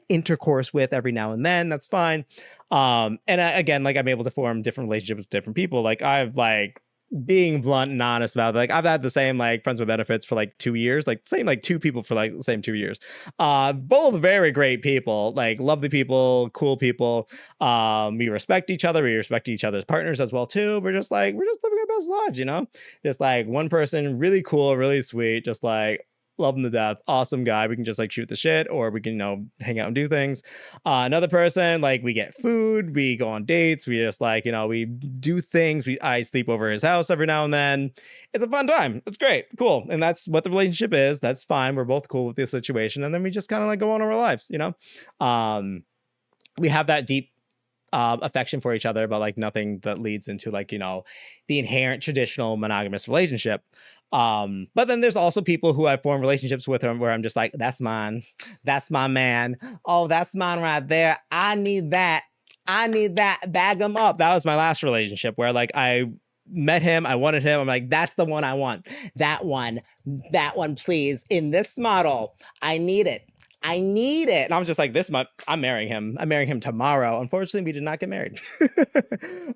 intercourse with every now and then. That's fine. Again, like I'm able to form different relationships with different people. Like I've like being blunt and honest about it, like I've had the same like friends with benefits for like 2 years, like same like 2 people for like the same 2 years. Both very great people, like lovely people, cool people. We respect each other. We respect each other's partners as well too. We're just living our best lives, you know. Just like one person, really cool, really sweet, just like love him to death, awesome guy. We can just like shoot the shit, or we can, you know, hang out and do things. Another person, like we get food, we go on dates, we just like, you know, we do things. I sleep over his house every now and then. It's a fun time. It's great, cool, and that's what the relationship is. That's fine. We're both cool with the situation, and then we just kind of like go on our lives, you know. We have that deep affection for each other, but like nothing that leads into like, you know, the inherent traditional monogamous relationship. But then there's also people who I form relationships with where I'm just like, that's mine. That's my man. Oh, that's mine right there. I need that. Bag him up. That was my last relationship where like I met him. I wanted him. I'm like, that's the one I want. That one, please. In this model, I need it. And I was just like, I'm marrying him. I'm marrying him tomorrow. Unfortunately, we did not get married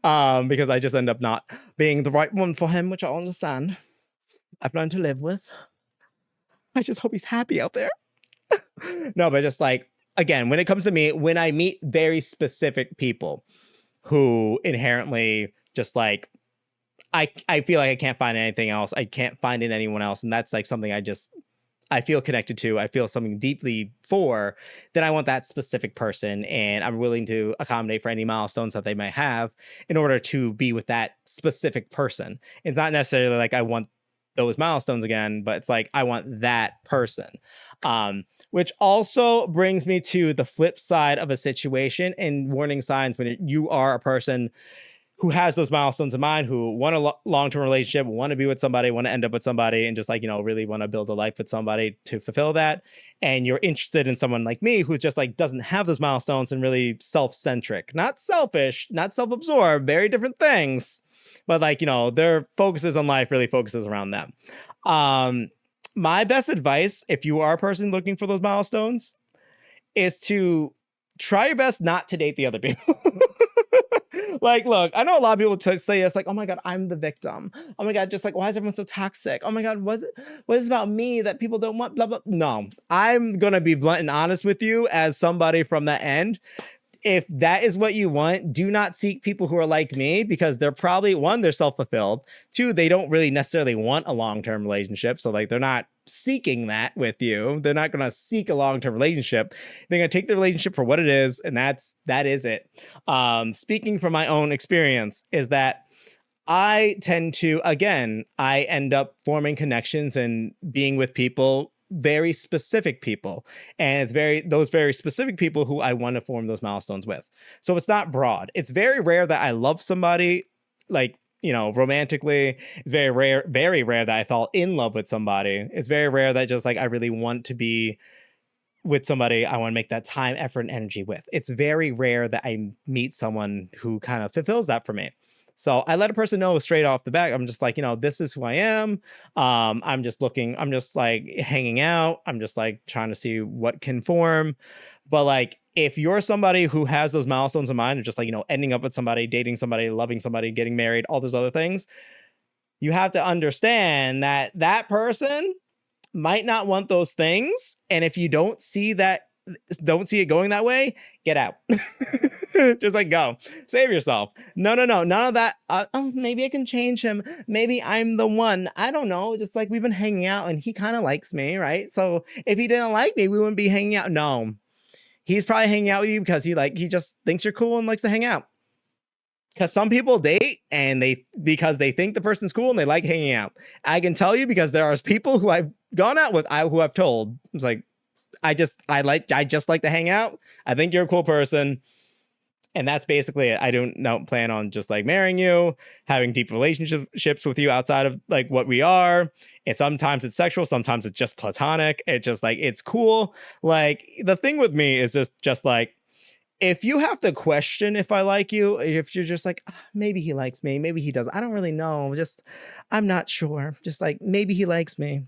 because I just end up not being the right one for him, which I understand. I've learned to live with. I just hope he's happy out there. No, but just like, again, when it comes to me, when I meet very specific people who inherently just like, I feel like I can't find anything else. I can't find in anyone else. And that's like something I feel connected to, I feel something deeply for, then I want that specific person, and I'm willing to accommodate for any milestones that they might have in order to be with that specific person. It's not necessarily like I want those milestones again, but it's like I want that person. Which also brings me to the flip side of a situation and warning signs when you are a person who has those milestones in mind, who want a long-term relationship, want to be with somebody, want to end up with somebody, and just like, really want to build a life with somebody to fulfill that. And you're interested in someone like me who just like doesn't have those milestones and really self-centric, not selfish, not self-absorbed, very different things. But like, their focuses on life really focuses around them. My best advice, if you are a person looking for those milestones, is to try your best not to date the other people. Like, look, I know a lot of people say it's like, oh my God, I'm the victim. Oh my God, just like, why is everyone so toxic? Oh my God, what is it about me that people don't want? Blah, blah. No, I'm going to be blunt and honest with you as somebody from that end. If that is what you want, do not seek people who are like me, because they're probably, one, they're self-fulfilled. Two, they don't really necessarily want a long-term relationship. So like, they're not seeking that with you. They're not going to seek a long-term relationship. They're going to take the relationship for what it is. And that is it. Speaking from my own experience is that I tend to, again, I end up forming connections and being with people, very specific people, and it's those very specific people who I want to form those milestones with. So it's not broad. It's very rare that I love somebody like, romantically. It's very rare that I fall in love with somebody. It's very rare that just like I really want to be with somebody I want to make that time, effort, and energy with. It's very rare that I meet someone who kind of fulfills that for me. So I let a person know straight off the bat. I'm just like, this is who I am. I'm just like hanging out. I'm just like trying to see what can form. But like, if you're somebody who has those milestones in mind, or just like, ending up with somebody, dating somebody, loving somebody, getting married, all those other things, you have to understand that that person might not want those things. And if you don't see it going that way, get out. Just like, go save yourself. No, none of that. Maybe I can change him. Maybe I'm the one. I don't know. Just like, we've been hanging out and he kind of likes me, right? So if he didn't like me, we wouldn't be hanging out. No, he's probably hanging out with you because he just thinks you're cool and likes to hang out. Because some people date and because they think the person's cool and they like hanging out. I can tell you, because there are people who I've gone out with, who I've told, it's like, I just like to hang out. I think you're a cool person. And that's basically it. I don't plan on just like marrying you, having deep relationships with you outside of like what we are. And sometimes it's sexual, sometimes it's just platonic. It's just like, it's cool. Like, the thing with me is just like, if you have to question if I like you, if you're just like, maybe he likes me, maybe he doesn't, I don't really know. I'm not sure. Just like, maybe he likes me.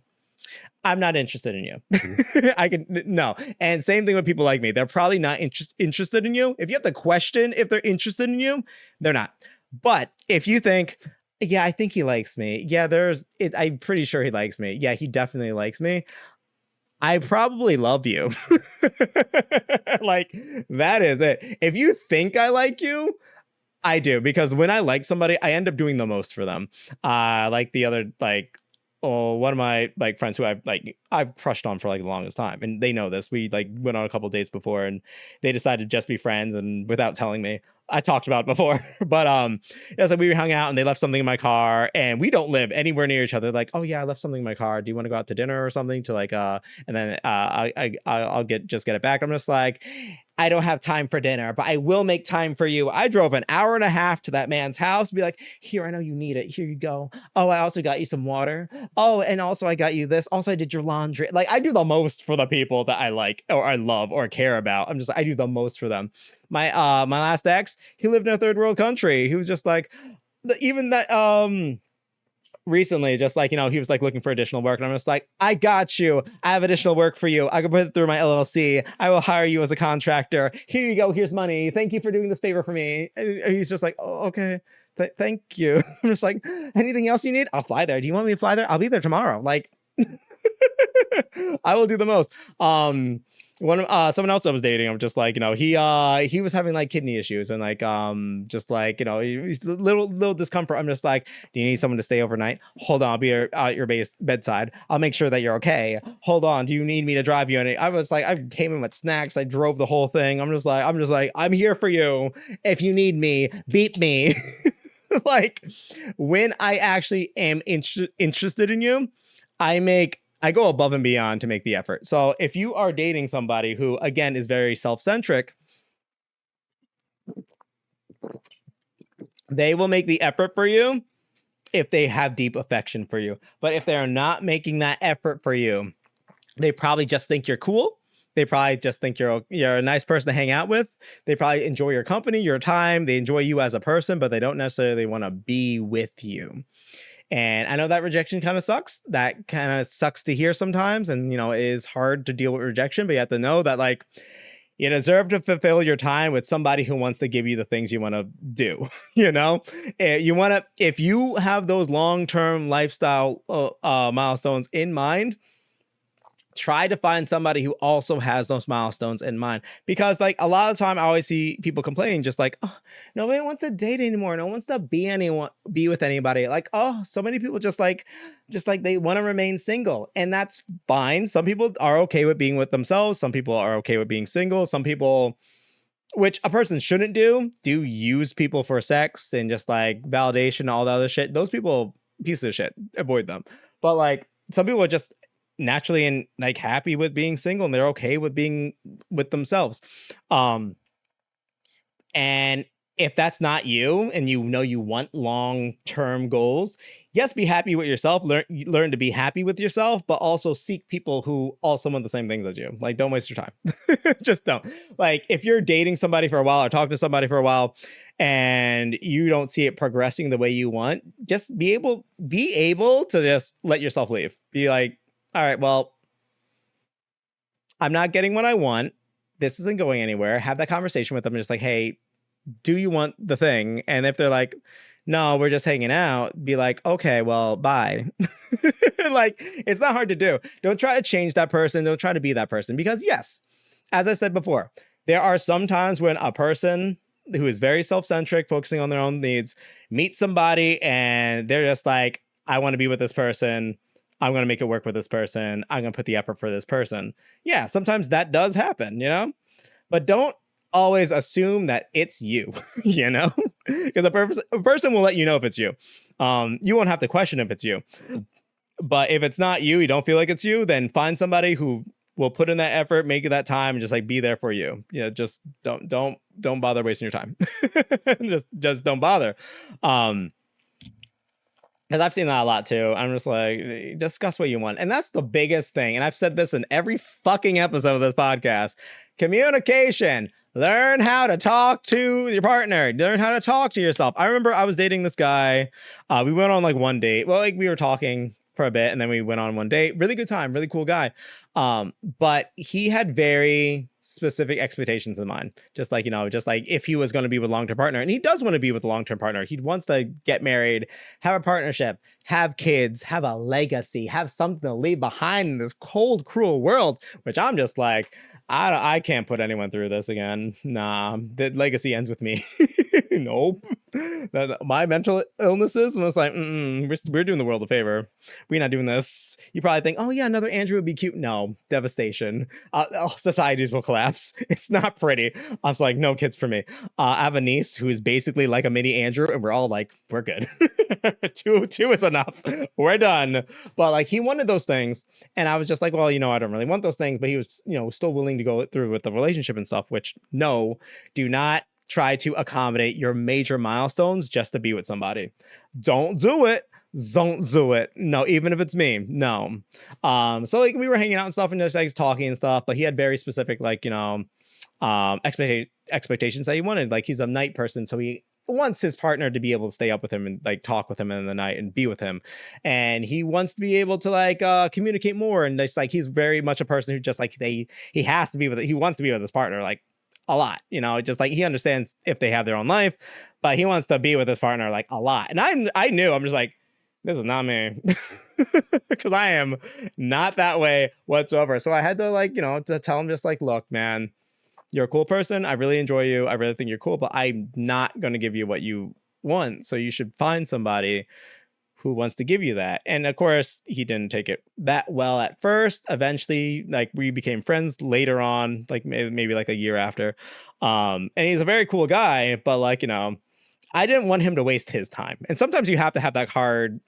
I'm not interested in you. No. And same thing with people like me. They're probably not interested in you. If you have to question if they're interested in you, they're not. But if you think, yeah, I think he likes me. Yeah, I'm pretty sure he likes me. Yeah, he definitely likes me. I probably love you. Like, that is it. If you think I like you, I do. Because when I like somebody, I end up doing the most for them. One of my like friends who I've crushed on for like the longest time, and they know this. We like went on a couple of dates before, and they decided to just be friends, and without telling me. I talked about it before, but so we hung out and they left something in my car, and we don't live anywhere near each other. Like, oh yeah, I left something in my car. Do you want to go out to dinner or something? To like and then I'll get it back. I'm just like, I don't have time for dinner, but I will make time for you. I drove an hour and a half to that man's house, be like, here, I know you need it. Here you go. Oh, I also got you some water. Oh, and also I got you this. Also, I did your laundry. Like, I do the most for the people that I like or I love or care about. I do the most for them. My last ex, he lived in a third world country. He was just like, even that recently, just like, he was like looking for additional work, and I'm just like, I got you. I have additional work for you. I can put it through my LLC. I will hire you as a contractor. Here you go. Here's money. Thank you for doing this favor for me. And he's just like, oh, okay. Thank you. I'm just like, anything else you need? I'll fly there. Do you want me to fly there? I'll be there tomorrow. Like, I will do the most. Someone else I was dating, I'm just like, he was having like kidney issues and like, just like, he's a little discomfort. I'm just like, do you need someone to stay overnight? Hold on, I'll be at your bedside. I'll make sure that you're okay. Hold on, do you need me to drive you? And I was like, I came in with snacks. I drove the whole thing. I'm just like, I'm here for you. If you need me, beat me. Like when I actually am interested in you, I go above and beyond to make the effort. So if you are dating somebody who again is very self-centric, they will make the effort for you if they have deep affection for you. But if they're not making that effort for you, they probably just think you're cool. They probably just think you're a nice person to hang out with. They probably enjoy your company, your time. They enjoy you as a person, but they don't necessarily want to be with you. And I know that rejection kind of sucks. That kind of sucks to hear sometimes. And, you know, it is hard to deal with rejection, but you have to know that, like, you deserve to fulfill your time with somebody who wants to give you the things you want to do. You know, you want to, if you have those long-term lifestyle milestones in mind, try to find somebody who also has those milestones in mind. Because like a lot of the time I always see people complaining just like, oh, nobody wants to date anymore. No one wants to be with anybody. Like, oh, so many people just like they want to remain single. And that's fine. Some people are okay with being with themselves. Some people are okay with being single. Some people, which a person shouldn't do use people for sex and just like validation, all that other shit. Those people, pieces of shit, avoid them. But like some people are just naturally and like happy with being single and they're okay with being with themselves. And if that's not you and you know you want long-term goals, yes, be happy with yourself, learn to be happy with yourself, but also seek people who also want the same things as you. Like, don't waste your time. Just don't. Like, if you're dating somebody for a while or talking to somebody for a while and you don't see it progressing the way you want, just be able to just let yourself leave. Be like, all right, well, I'm not getting what I want. This isn't going anywhere. Have that conversation with them and just like, hey, do you want the thing? And if they're like, no, we're just hanging out, be like, okay, well, bye. Like, it's not hard to do. Don't try to change that person. Don't try to be that person. Because yes, as I said before, there are some times when a person who is very self-centric, focusing on their own needs, meets somebody and they're just like, I want to be with this person. I'm going to make it work with this person. I'm going to put the effort for this person. Yeah, sometimes that does happen, you know? But don't always assume that it's you, you know? Because a person will let you know if it's you. You won't have to question if it's you. But if it's not you, you don't feel like it's you, then find somebody who will put in that effort, make it that time, and just like be there for you. You know, just don't bother wasting your time. just don't bother. Because I've seen that a lot too. I'm just like, discuss what you want. And that's the biggest thing. And I've said this in every fucking episode of this podcast. Communication. Learn how to talk to your partner. Learn how to talk to yourself. I remember I was dating this guy. We went on like one date. Well, like we were talking for a bit and then we went on one date. Really good time. Really cool guy. But he had very specific expectations in mind. Just like, you know, just like if he was going to be with a long-term partner, and he does want to be with a long-term partner. He wants to get married, have a partnership, have kids, have a legacy, have something to leave behind in this cold, cruel world, which I'm just like, I can't put anyone through this again. Nah, the legacy ends with me. Nope. My mental illnesses, and I was like, we're doing the world a favor. We're not doing this. You probably think, oh yeah, another Andrew would be cute. No, devastation. Societies will collapse. It's not pretty. I was like, no kids for me. I have a niece who is basically like a mini Andrew, and we're all like, we're good. two is enough. We're done. But like, he wanted those things, and I was just like, well, you know, I don't really want those things. But he was, you know, still willing to go through with the relationship and stuff. Which no, do not try to accommodate your major milestones just to be with somebody. Don't do it. Don't do it. No, even if it's me. No. So like we were hanging out and stuff and just like talking and stuff, but he had very specific, like, you know, expectations that he wanted. Like he's a night person, so he wants his partner to be able to stay up with him and like talk with him in the night and be with him. And he wants to be able to like communicate more. And just like he's very much a person who just like he has to be with it. He wants to be with his partner like a lot, you know, just like he understands if they have their own life, but he wants to be with his partner like a lot. And I knew, I'm just like, this is not me, because I am not that way whatsoever. So I had to like, you know, to tell him just like, look, man, you're a cool person. I really enjoy you. I really think you're cool, but I'm not going to give you what you want. So you should find somebody who wants to give you that. And of course, he didn't take it that well at first. Eventually, like we became friends later on, like maybe like a year after. And he's a very cool guy, but like, you know, I didn't want him to waste his time. And sometimes you have to have that hard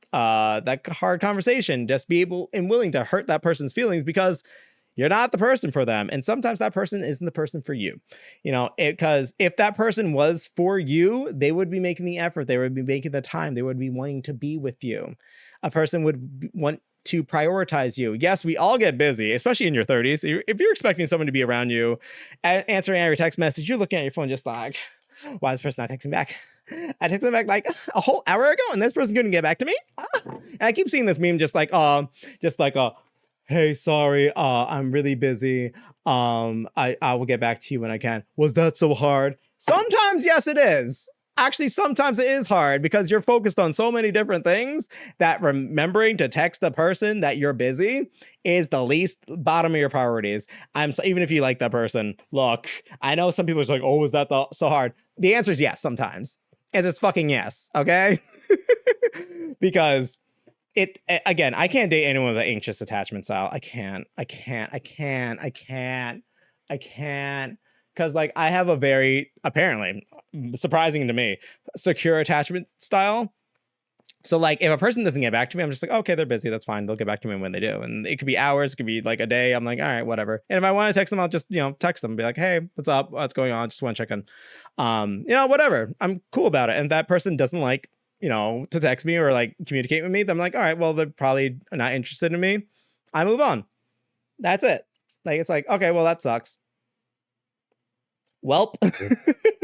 conversation, just be able and willing to hurt that person's feelings because you're not the person for them. And sometimes that person isn't the person for you, because if that person was for you, they would be making the effort. They would be making the time. They would be wanting to be with you. A person would want to prioritize you. Yes, we all get busy, especially in your 30s. If you're expecting someone to be around you, answering every text message, you're looking at your phone just like, why is this person not texting back? I texted them back like a whole hour ago, and this person couldn't get back to me. And I keep seeing this meme just like, hey, sorry, I'm really busy. I will get back to you when I can. Was that so hard? Sometimes, yes, it is. Actually, sometimes it is hard because you're focused on so many different things that remembering to text the person that you're busy is the least bottom of your priorities. Even if you like that person, look, I know some people are like, oh, is that so hard? The answer is yes, sometimes. It's just fucking yes, okay? Because again, I can't date anyone with an anxious attachment style. I can't. Because like I have a very, apparently, surprising to me, secure attachment style. So like if a person doesn't get back to me, I'm just like, okay, they're busy. That's fine. They'll get back to me when they do. And it could be hours. It could be like a day. I'm like, all right, whatever. And if I want to text them, I'll just, text them and be like, hey, what's up? What's going on? Just want to check in. Whatever. I'm cool about it. And if that person doesn't like, to text me or like communicate with me, then I'm like, all right, well, they're probably not interested in me. I move on. That's it. Like, it's like, okay, well, that sucks. Welp.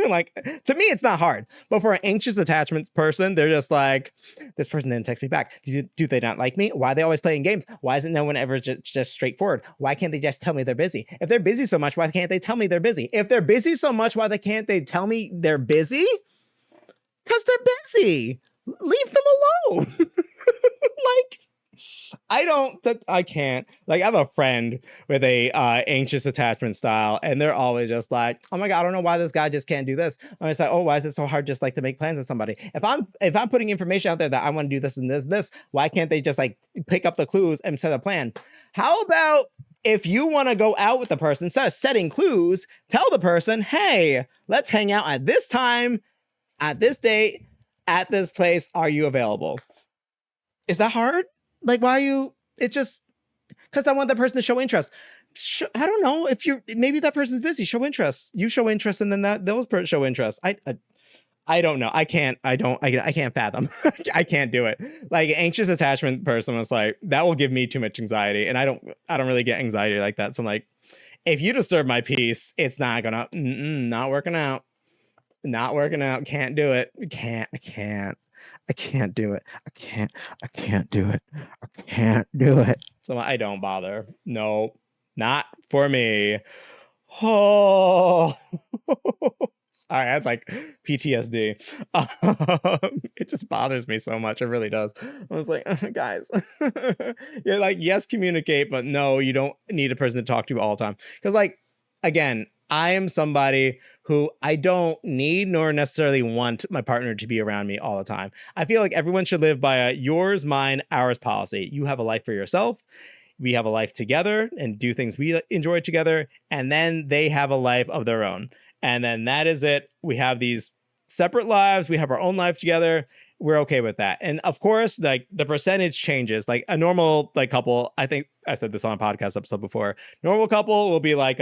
Like, to me, it's not hard. But for an anxious attachments person, they're just like, this person didn't text me back. Do they not like me? Why are they always playing games? Why isn't no one ever just straightforward? Why can't they just tell me they're busy? If they're busy so much, why can't they tell me they're busy? If they're busy so much, why can't they tell me they're busy? Because they're busy. Leave them alone. Like, I can't. Like, I have a friend with a anxious attachment style, and they're always just like, oh my God, I don't know why this guy just can't do this. And it's like, oh, why is it so hard just like to make plans with somebody? If I'm putting information out there that I want to do this and this, why can't they just like pick up the clues and set a plan? How about if you want to go out with the person, instead of setting clues, tell the person, hey, let's hang out at this time, at this date, at this place. Are you available? Is that hard? Like, why are you? It's just because I want that person to show interest. I don't know if maybe that person's busy. Show interest. You show interest, and then they'll show interest. I don't know. I can't fathom. I can't do it. Like, anxious attachment person was like, that will give me too much anxiety, and I don't really get anxiety like that. So I'm like, if you disturb my peace, it's not gonna not working out. Not working out. Can't do it. I can't do it. I can't do it. I can't do it. So I don't bother. No, not for me. Oh, sorry. I had like PTSD. It just bothers me so much. It really does. I was like, guys, you're like, yes, communicate, but no, you don't need a person to talk to all the time. Because like, again, I am somebody who I don't need nor necessarily want my partner to be around me all the time. I feel like everyone should live by a yours, mine, ours policy. You have a life for yourself. We have a life together and do things we enjoy together. And then they have a life of their own. And then that is it. We have these separate lives. We have our own life together. We're okay with that. And of course, like the percentage changes. Like a normal like couple, I think I said this on a podcast episode before. Normal couple will be like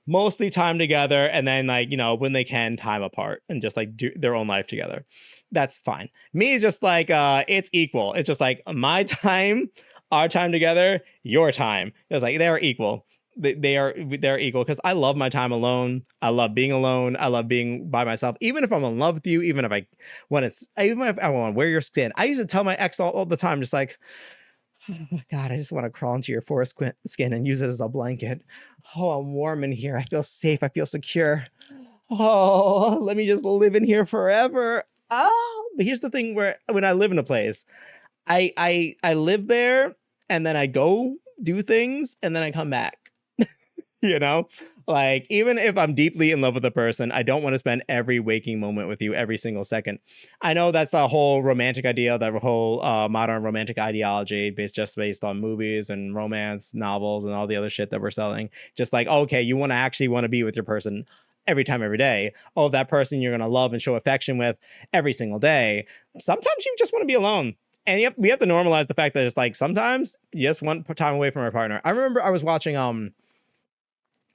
mostly time together, and then like, when they can, time apart and just like do their own life together. That's fine. Me is just like it's equal. It's just like my time, our time together, your time. It's like they're equal. They're equal because I love my time alone. I love being alone. I love being by myself. Even if I'm in love with you, even if I want to wear your skin. I used to tell my ex all the time, just like, oh my God, I just want to crawl into your forest skin and use it as a blanket. Oh, I'm warm in here. I feel safe. I feel secure. Oh, let me just live in here forever. Oh, but here's the thing: where when I live in a place, I live there and then I go do things and then I come back. Like, even if I'm deeply in love with a person, I don't want to spend every waking moment with you every single second. I know that's the whole romantic idea, that whole modern romantic ideology based on movies and romance novels and all the other shit that we're selling. Just like, okay, you actually want to be with your person every time, every day. Oh, that person you're going to love and show affection with every single day. Sometimes you just want to be alone. And we have to normalize the fact that it's like sometimes you just want time away from our partner. I remember I was watching,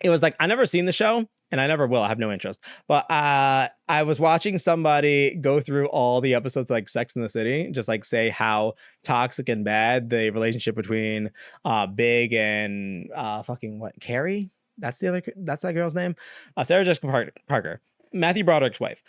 it was like, I never seen the show and I never will. I have no interest. But I was watching somebody go through all the episodes like Sex in the City, just like say how toxic and bad the relationship between Big and fucking what, Carrie? That's that girl's name. Sarah Jessica Parker. Matthew Broderick's wife.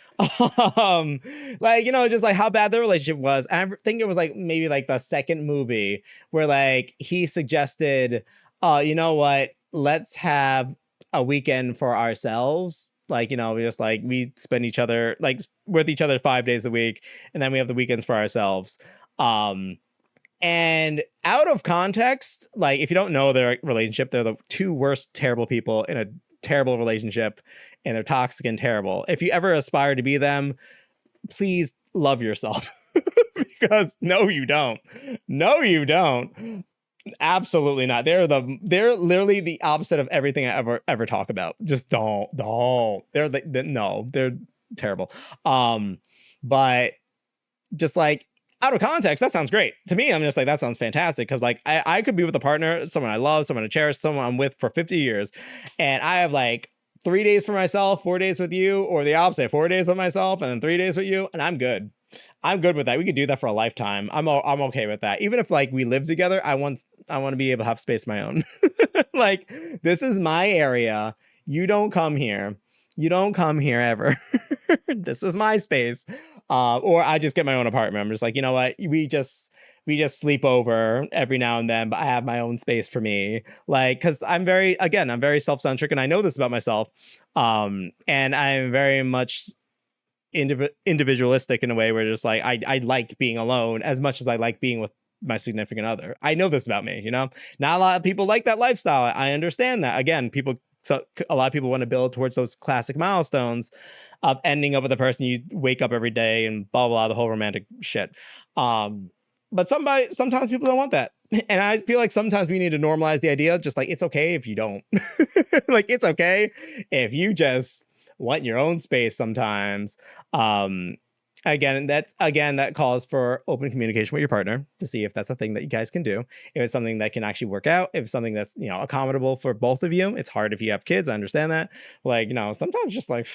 Like, you know, just like how bad the relationship was. And I think it was like maybe like the second movie where like he suggested, you know what, let's have a weekend for ourselves. Like, you know, we spend each other like with each other 5 days a week, and then we have the weekends for ourselves. And out of context, like if you don't know their relationship, they're the two worst terrible people in a terrible relationship, and they're toxic and terrible. If you ever aspire to be them, please love yourself. Because no, you don't. Absolutely not. They're literally the opposite of everything I ever talk about. Just don't. They're terrible. But just like out of context, that sounds great to me. I'm just like, that sounds fantastic, because like I could be with a partner, someone I love, someone I cherish, someone I'm with for 50 years, and I have like 3 days for myself, 4 days with you, or the opposite, 4 days with myself and then 3 days with you, and I'm good. I'm good with that. We could do that for a lifetime. I'm okay with that. Even if like we live together, I want to be able to have space of my own. Like, this is my area. You don't come here. You don't come here ever. This is my space. Or I just get my own apartment. I'm just like, you know what? We just sleep over every now and then, but I have my own space for me. Like, because I'm very self-centric, and I know this about myself. And I'm very much individualistic in a way where just like I like being alone as much as I like being with my significant other. I know this about me, you know. Not a lot of people like that lifestyle. I understand that. Again, a lot of people want to build towards those classic milestones of ending up with a person you wake up every day and blah blah, the whole romantic shit. But sometimes people don't want that. And I feel like sometimes we need to normalize the idea, just like it's okay if you don't. Like, it's okay if you just want your own space sometimes. That calls for open communication with your partner to see if that's a thing that you guys can do. If it's something that can actually work out, if it's something that's, you know, accommodable for both of you. It's hard if you have kids. I understand that. Like, you know, sometimes just like,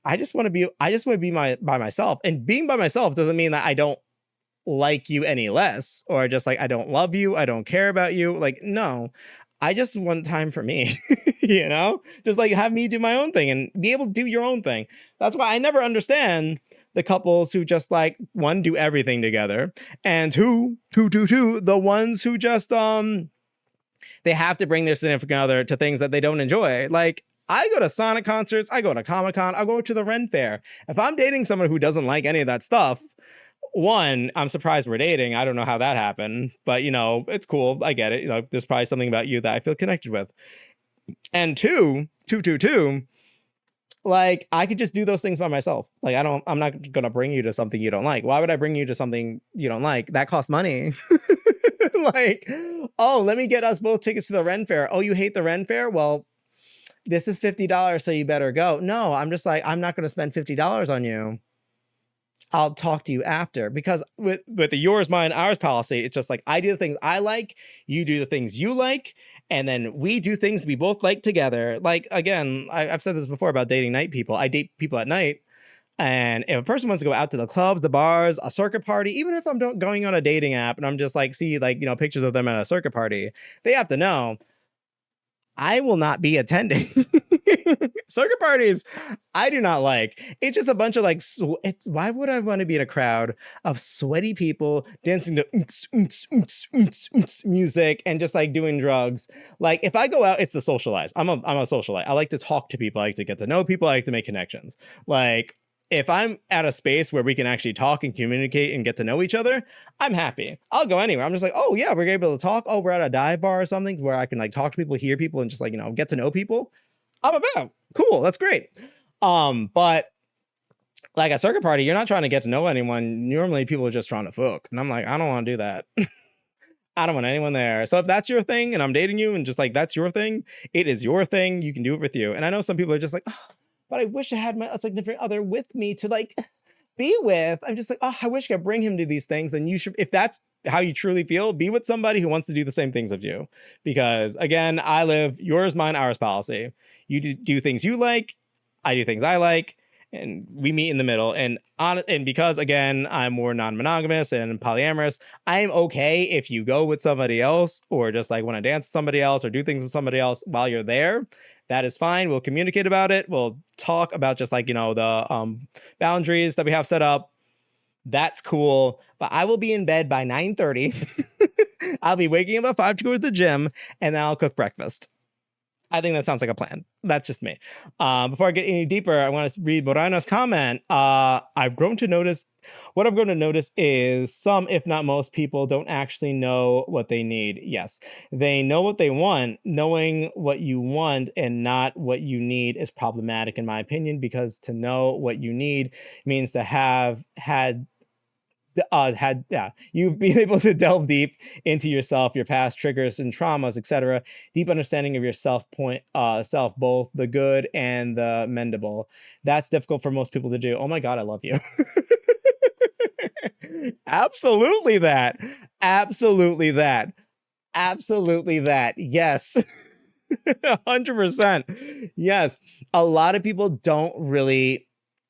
I just want to be by myself. And being by myself doesn't mean that I don't like you any less, or just like I don't love you, I don't care about you. Like, no. I just want time for me, you know, just like have me do my own thing and be able to do your own thing. That's why I never understand the couples who just like, one, do everything together, and two, the ones who just, they have to bring their significant other to things that they don't enjoy. Like, I go to Sonic concerts, I go to Comic-Con, I go to the Ren Fair. If I'm dating someone who doesn't like any of that stuff, one, I'm surprised we're dating. I don't know how that happened, but you know, it's cool. I get it. You know, there's probably something about you that I feel connected with. And two, like, I could just do those things by myself. Like, I'm not going to bring you to something you don't like. Why would I bring you to something you don't like? That costs money. Like, oh, let me get us both tickets to the Ren Fair. Oh, you hate the Ren Fair? Well, this is $50, so you better go. No, I'm just like, I'm not going to spend $50 on you. I'll talk to you after, because with the yours, mine, ours policy, it's just like, I do the things I like, you do the things you like, and then we do things we both like together. Like, again, I've said this before about dating night people. I date people at night, and if a person wants to go out to the clubs, the bars, a circuit party, even if I'm going on a dating app and I'm just like, see, like, you know, pictures of them at a circuit party, they have to know I will not be attending. Circuit parties, I do not like. It's just a bunch of like, why would I want to be in a crowd of sweaty people dancing to music and just like doing drugs? Like, if I go out, it's to socialize. I'm a socialite. I like to talk to people. I like to get to know people. I like to make connections. Like, if I'm at a space where we can actually talk and communicate and get to know each other, I'm happy. I'll go anywhere. I'm just like, oh yeah, we're able to talk. Oh, we're at a dive bar or something where I can like talk to people, hear people, and just like, you know, get to know people. I'm about. Cool. That's great. But like a circuit party, you're not trying to get to know anyone. Normally people are just trying to fuck. And I'm like, I don't want to do that. I don't want anyone there. So if that's your thing and I'm dating you and just like that's your thing, it is your thing. You can do it with you. And I know some people are just like, "Oh, but I wish I had my a significant other with me to like be with." I'm just like, oh, I wish I could bring him to these things. Then you should, if that's how you truly feel, be with somebody who wants to do the same things as you. Because again, I live yours, mine, ours policy. You do things you like, I do things I like, and we meet in the middle. And because again, I'm more non-monogamous and polyamorous, I am okay if you go with somebody else or just like want to dance with somebody else or do things with somebody else while you're there. That is fine. We'll communicate about it. We'll talk about just like, the boundaries that we have set up. That's cool. But I will be in bed by 9:30. I'll be waking up at 5 to go to the gym, and then I'll cook breakfast. I think that sounds like a plan. That's just me. Before I get any deeper, I want to read Morano's comment. I've grown to notice is some, if not most people, don't actually know what they need. Yes, they know what they want. Knowing what you want and not what you need is problematic, in my opinion, because to know what you need means to have you've been able to delve deep into yourself, your past triggers and traumas, etc. Deep understanding of yourself, self, both the good and the mendable. That's difficult for most people to do. Oh my god, I love you. Absolutely that. Absolutely that. Absolutely that. Yes. 100%. Yes. A lot of people don't really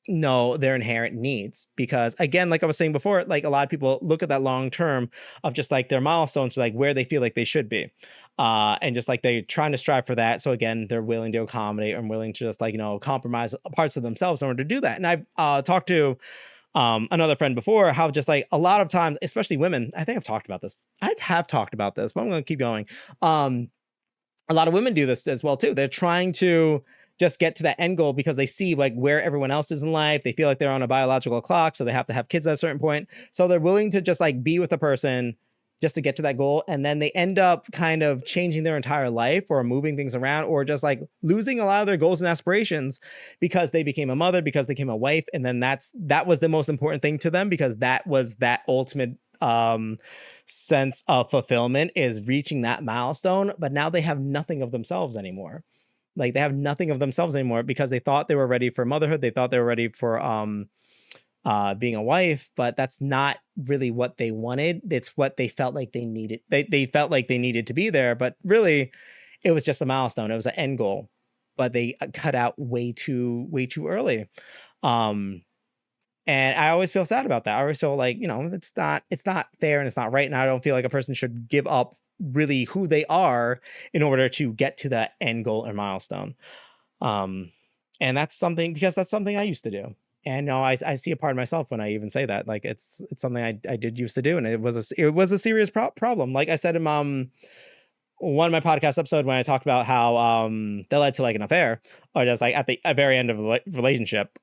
know their inherent needs because again, like I was saying before, like a lot of people look at that long term of just like their milestones, like where they feel like they should be. And just like they're trying to strive for that. So again, they're willing to accommodate and willing to just like, compromise parts of themselves in order to do that. And I've talked to another friend before how just like a lot of times, especially women, I think I've talked about this. I have talked about this, but I'm going to keep going. A lot of women do this as well too. They're trying to just get to that end goal because they see like where everyone else is in life. They feel like they're on a biological clock, so they have to have kids at a certain point. So they're willing to just like be with a person just to get to that goal. And then they end up kind of changing their entire life or moving things around or just like losing a lot of their goals and aspirations because they became a mother, because they became a wife. And then that was the most important thing to them because that was that ultimate sense of fulfillment is reaching that milestone. But now they have nothing of themselves anymore. Like they have nothing of themselves anymore because they thought they were ready for motherhood. They thought they were ready for being a wife, but that's not really what they wanted. It's what they felt like they needed. They felt like they needed to be there, but really it was just a milestone. It was an end goal, but they cut out way too early. And I always feel sad about that. I always feel like, it's not fair and it's not right. And I don't feel like a person should give up really who they are in order to get to that end goal or milestone. And that's something I used to do. And I see a part of myself when I even say that. Like it's something I did used to do, and it was a serious problem. Like I said in one of my podcast episodes when I talked about how that led to like an affair, or just like at the very end of a relationship,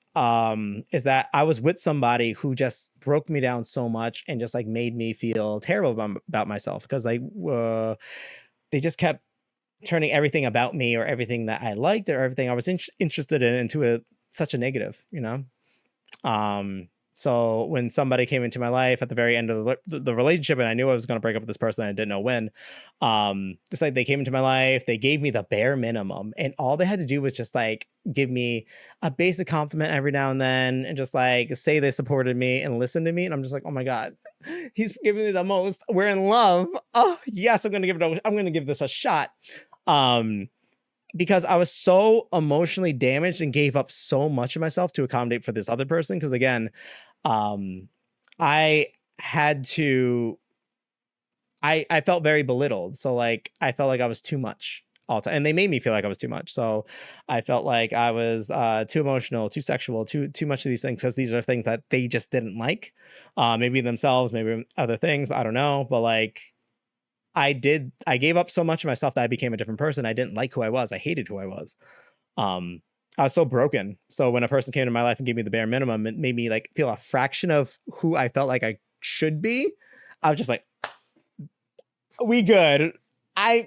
is that I was with somebody who just broke me down so much and just like made me feel terrible about myself because like they just kept turning everything about me or everything that I liked or everything I was interested in into such a negative, So when somebody came into my life at the very end of the relationship, and I knew I was going to break up with this person, I didn't know when, just like they came into my life, they gave me the bare minimum, and all they had to do was just like give me a basic compliment every now and then, and just like say they supported me and listen to me. And I'm just like, oh my god, he's giving me the most. We're in love. Oh yes, I'm gonna give this a shot. Because I was so emotionally damaged and gave up so much of myself to accommodate for this other person. Because again, I felt very belittled. So like, I felt like I was too much all the time, and they made me feel like I was too much. So I felt like I was too emotional, too sexual, too much of these things, because these are things that they just didn't like. Maybe themselves, maybe other things, but I don't know. But like, I gave up so much of myself that I became a different person. I didn't like who I was. I hated who I was. I was so broken. So when a person came into my life and gave me the bare minimum, it made me like feel a fraction of who I felt like I should be. I was just like, we good.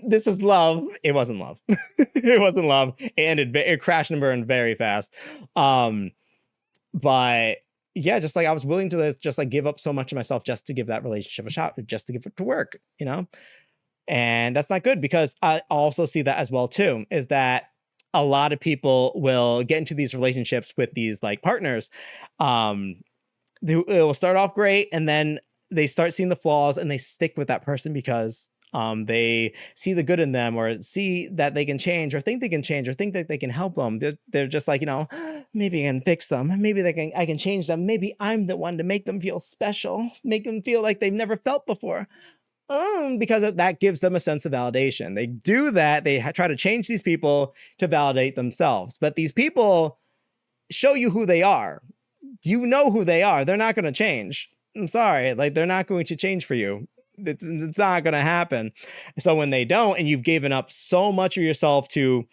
This is love. It wasn't love. It wasn't love. It crashed and burned very fast. But yeah, just like I was willing to just like give up so much of myself just to give that relationship a shot, just to give it to work, you know? And that's not good because I also see that as well too, is that a lot of people will get into these relationships with these like partners. Um, it will start off great and then they start seeing the flaws and they stick with that person because they see the good in them or see that they can change or think they can change or think that they can help them. They're just like, maybe I can fix them. Maybe I can change them. Maybe I'm the one to make them feel special, make them feel like they've never felt before. Because that gives them a sense of validation. They do that. They try to change these people to validate themselves. But these people show you who they are. You know who they are. They're not going to change. I'm sorry. Like, they're not going to change for you. It's not going to happen. So when they don't, and you've given up so much of yourself to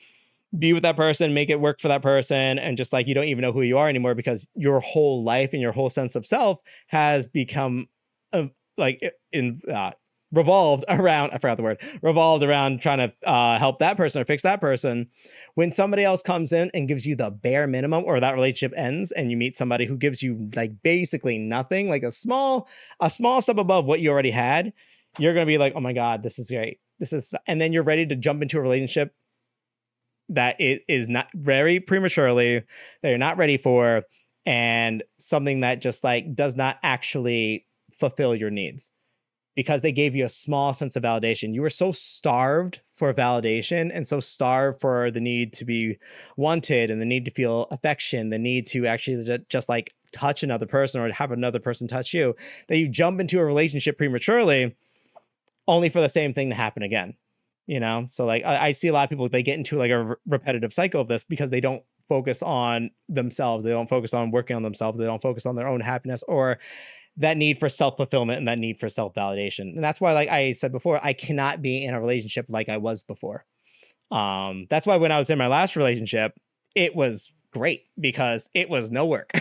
be with that person, make it work for that person, and just like you don't even know who you are anymore because your whole life and your whole sense of self has become like in revolved around, I forgot the word, revolved around trying to help that person or fix that person. When somebody else comes in and gives you the bare minimum, or that relationship ends and you meet somebody who gives you like basically nothing, like a small step above what you already had, you're going to be like, oh my God, this is great. And then you're ready to jump into a relationship that it is not very prematurely, that you're not ready for, and something that just like does not actually fulfill your needs. Because they gave you a small sense of validation. You were so starved for validation and so starved for the need to be wanted and the need to feel affection, the need to actually just like touch another person or have another person touch you, that you jump into a relationship prematurely only for the same thing to happen again. So like I see a lot of people, they get into like a repetitive cycle of this because they don't focus on themselves. They don't focus on working on themselves. They don't focus on their own happiness or that need for self-fulfillment and that need for self-validation. And that's why, like I said before, I cannot be in a relationship like I was before. That's why when I was in my last relationship, it was great because it was no work.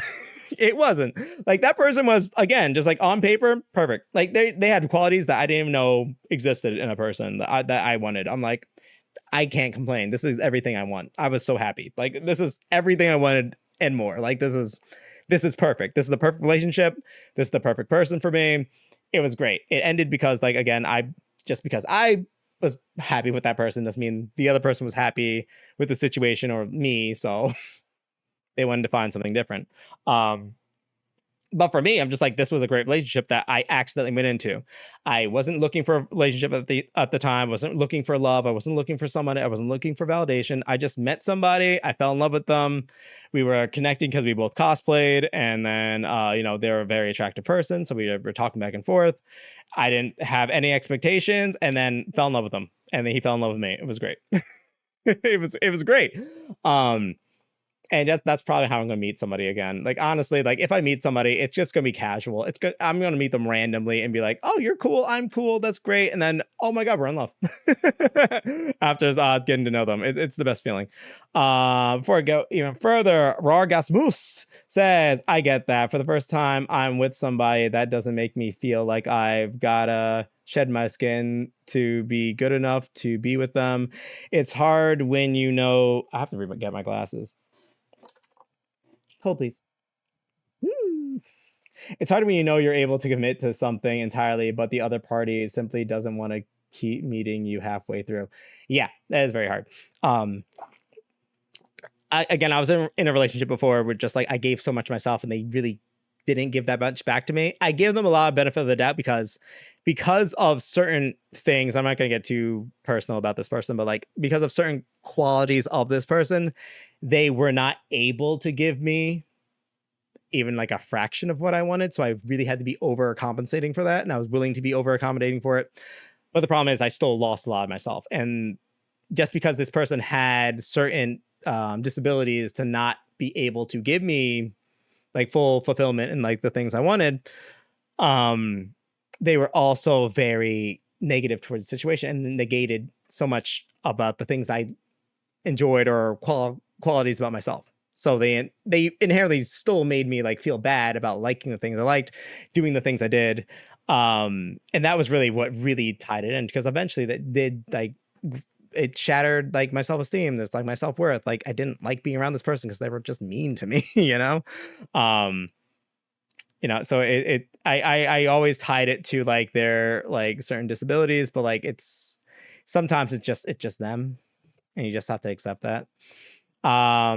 It wasn't like that person was, again, just like on paper, perfect. Like they had qualities that I didn't even know existed in a person that I wanted. I'm like, I can't complain. This is everything I want. I was so happy. Like, this is everything I wanted and more. Like, this is perfect. This is the perfect relationship. This is the perfect person for me. It was great. It ended because, like, again, because I was happy with that person doesn't mean the other person was happy with the situation or me. So they wanted to find something different. But for me, I'm just like, this was a great relationship that I accidentally went into. I wasn't looking for a relationship at the time. I wasn't looking for love. I wasn't looking for someone. I wasn't looking for validation. I just met somebody. I fell in love with them. We were connecting because we both cosplayed. And then, they were a very attractive person. So we were talking back and forth. I didn't have any expectations and then fell in love with him. And then he fell in love with me. It was great. It was great. And that's probably how I'm going to meet somebody again. Like, honestly, like if I meet somebody, it's just going to be casual. It's good. I'm going to meet them randomly and be like, oh, you're cool. I'm cool. That's great. And then, oh my God, we're in love after getting to know them. It's the best feeling. Before I go even further, Raw Boost says, I get that. For the first time I'm with somebody, that doesn't make me feel like I've got to shed my skin to be good enough to be with them. It's hard when I have to get my glasses. Hold, please. It's hard when you're able to commit to something entirely, but the other party simply doesn't want to keep meeting you halfway through. Yeah, that is very hard. I was in a relationship before where just like I gave so much of myself and they really didn't give that much back to me. I give them a lot of benefit of the doubt because of certain things. I'm not going to get too personal about this person, but like because of certain qualities of this person, they were not able to give me even like a fraction of what I wanted. So I really had to be overcompensating for that. And I was willing to be over accommodating for it. But the problem is I still lost a lot of myself. And just because this person had certain disabilities to not be able to give me like full fulfillment and like the things I wanted, they were also very negative towards the situation and negated so much about the things I enjoyed or qualities about myself. So they inherently still made me like feel bad about liking the things I liked, doing the things I did. And that was really what really tied it in, because eventually that did like, it shattered like my self-esteem. There's like my self-worth. Like I didn't like being around this person because they were just mean to me, So I always tied it to like their like certain disabilities, but like sometimes it's just them, and you just have to accept that. Raw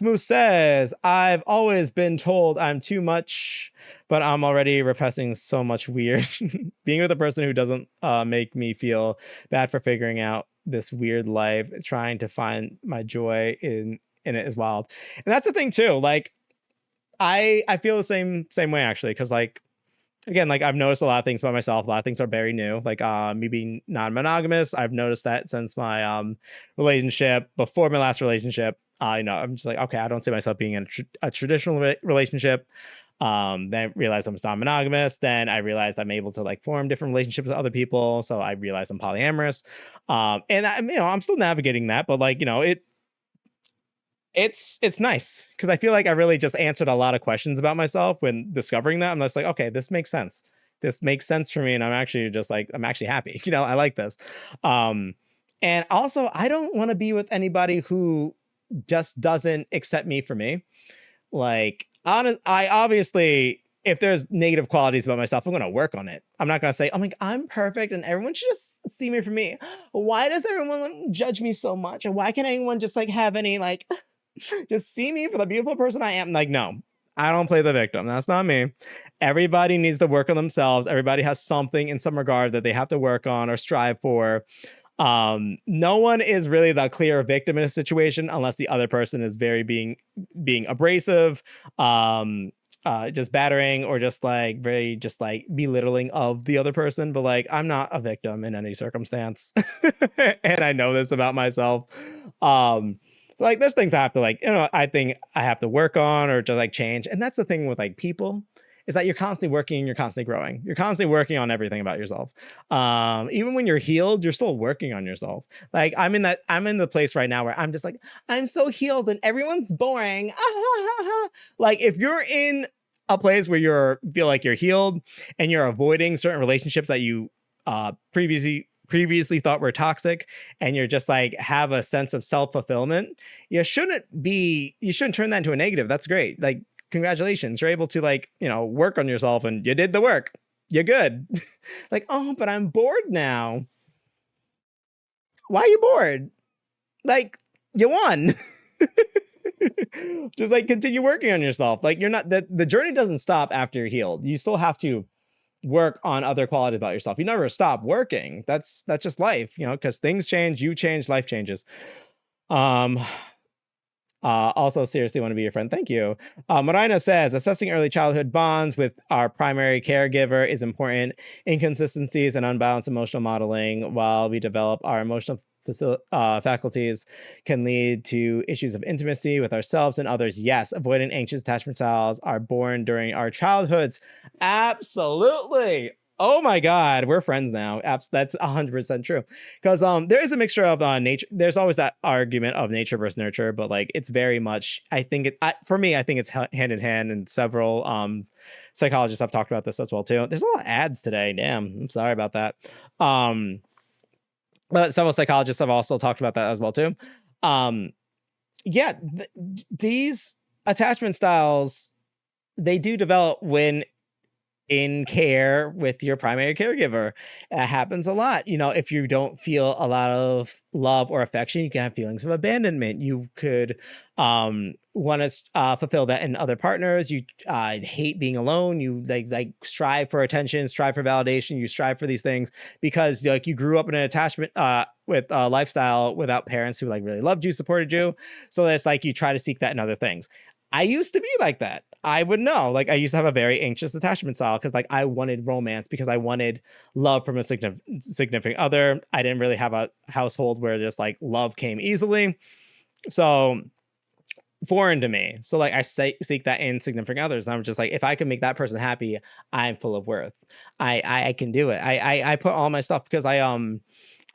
Moose says, I've always been told I'm too much, but I'm already repressing so much weird. Being with a person who doesn't make me feel bad for figuring out this weird life, trying to find my joy in it is wild. And that's the thing too. Like I feel the same way actually, because like again, like I've noticed a lot of things about myself. A lot of things are very new. Like me being non-monogamous, I've noticed that since my relationship, before my last relationship. I'm just like, okay, I don't see myself being in a traditional relationship. Then I realized I'm non-monogamous. Then I realized I'm able to like form different relationships with other people. So I realized I'm polyamorous. And I'm still navigating that, but like, it's nice because I feel like I really just answered a lot of questions about myself when discovering that. I'm just like, okay, this makes sense. This makes sense for me, and I'm actually happy. I like this. And also, I don't want to be with anybody who just doesn't accept me for me. Like, I obviously, if there's negative qualities about myself, I'm going to work on it. I'm not going to say, oh my, I'm perfect and everyone should just see me for me. Why does everyone judge me so much? And why can't anyone just like have any like just see me for the beautiful person I am? Like, no, I don't play the victim. That's not me. Everybody needs to work on themselves. Everybody has something in some regard that they have to work on or strive for. No one is really the clear victim in a situation unless the other person is very being abrasive, just battering, or just like very just like belittling of the other person. But like, I'm not a victim in any circumstance. And I know this about myself. So like there's things I have to like, I think I have to work on or just like change. And that's the thing with like people, is that you're constantly working, you're constantly growing. You're constantly working on everything about yourself. Even when you're healed, you're still working on yourself. Like I'm in the place right now where I'm just like, I'm so healed and everyone's boring. Like if you're in a place where feel like you're healed and you're avoiding certain relationships that you previously thought were toxic, and you're just like have a sense of self-fulfillment, you shouldn't turn that into a negative. That's great. Like, congratulations, you're able to like, work on yourself and you did the work. You're good. Like, oh, but I'm bored now. Why are you bored? Like, you won. Just like continue working on yourself. Like you're not the journey doesn't stop after you're healed. You still have to work on other qualities about yourself. You never stop working. That's just life, because things change, you change, life changes. Also seriously want to be your friend. Thank you. Marina says, assessing early childhood bonds with our primary caregiver is important. Inconsistencies and unbalanced emotional modeling while we develop our emotional faculties can lead to issues of intimacy with ourselves and others. Yes, avoidant anxious attachment styles are born during our childhoods. Absolutely. Oh my God, we're friends now. That's 100% true. Because there is a mixture of nature. There's always that argument of nature versus nurture, but like it's very much. I think for me, I think it's hand in hand. And several psychologists have talked about this as well too. There's a lot of ads today. Damn, I'm sorry about that. But several psychologists have also talked about that as well too. These attachment styles, they do develop when in care with your primary caregiver. It happens a lot. If you don't feel a lot of love or affection, you can have feelings of abandonment. You could want to fulfill that in other partners. You hate being alone. You like strive for attention, strive for validation. You strive for these things because like you grew up in an attachment with a lifestyle without parents who like really loved you, supported you. So it's like you try to seek that in other things. I used to be like that. I would know. Like I used to have a very anxious attachment style because like I wanted romance, because I wanted love from a significant other. I didn't really have a household where just like love came easily. So foreign to me. So like I seek that in significant others. And I'm just like, if I can make that person happy, I'm full of worth. I can do it. I put all my stuff because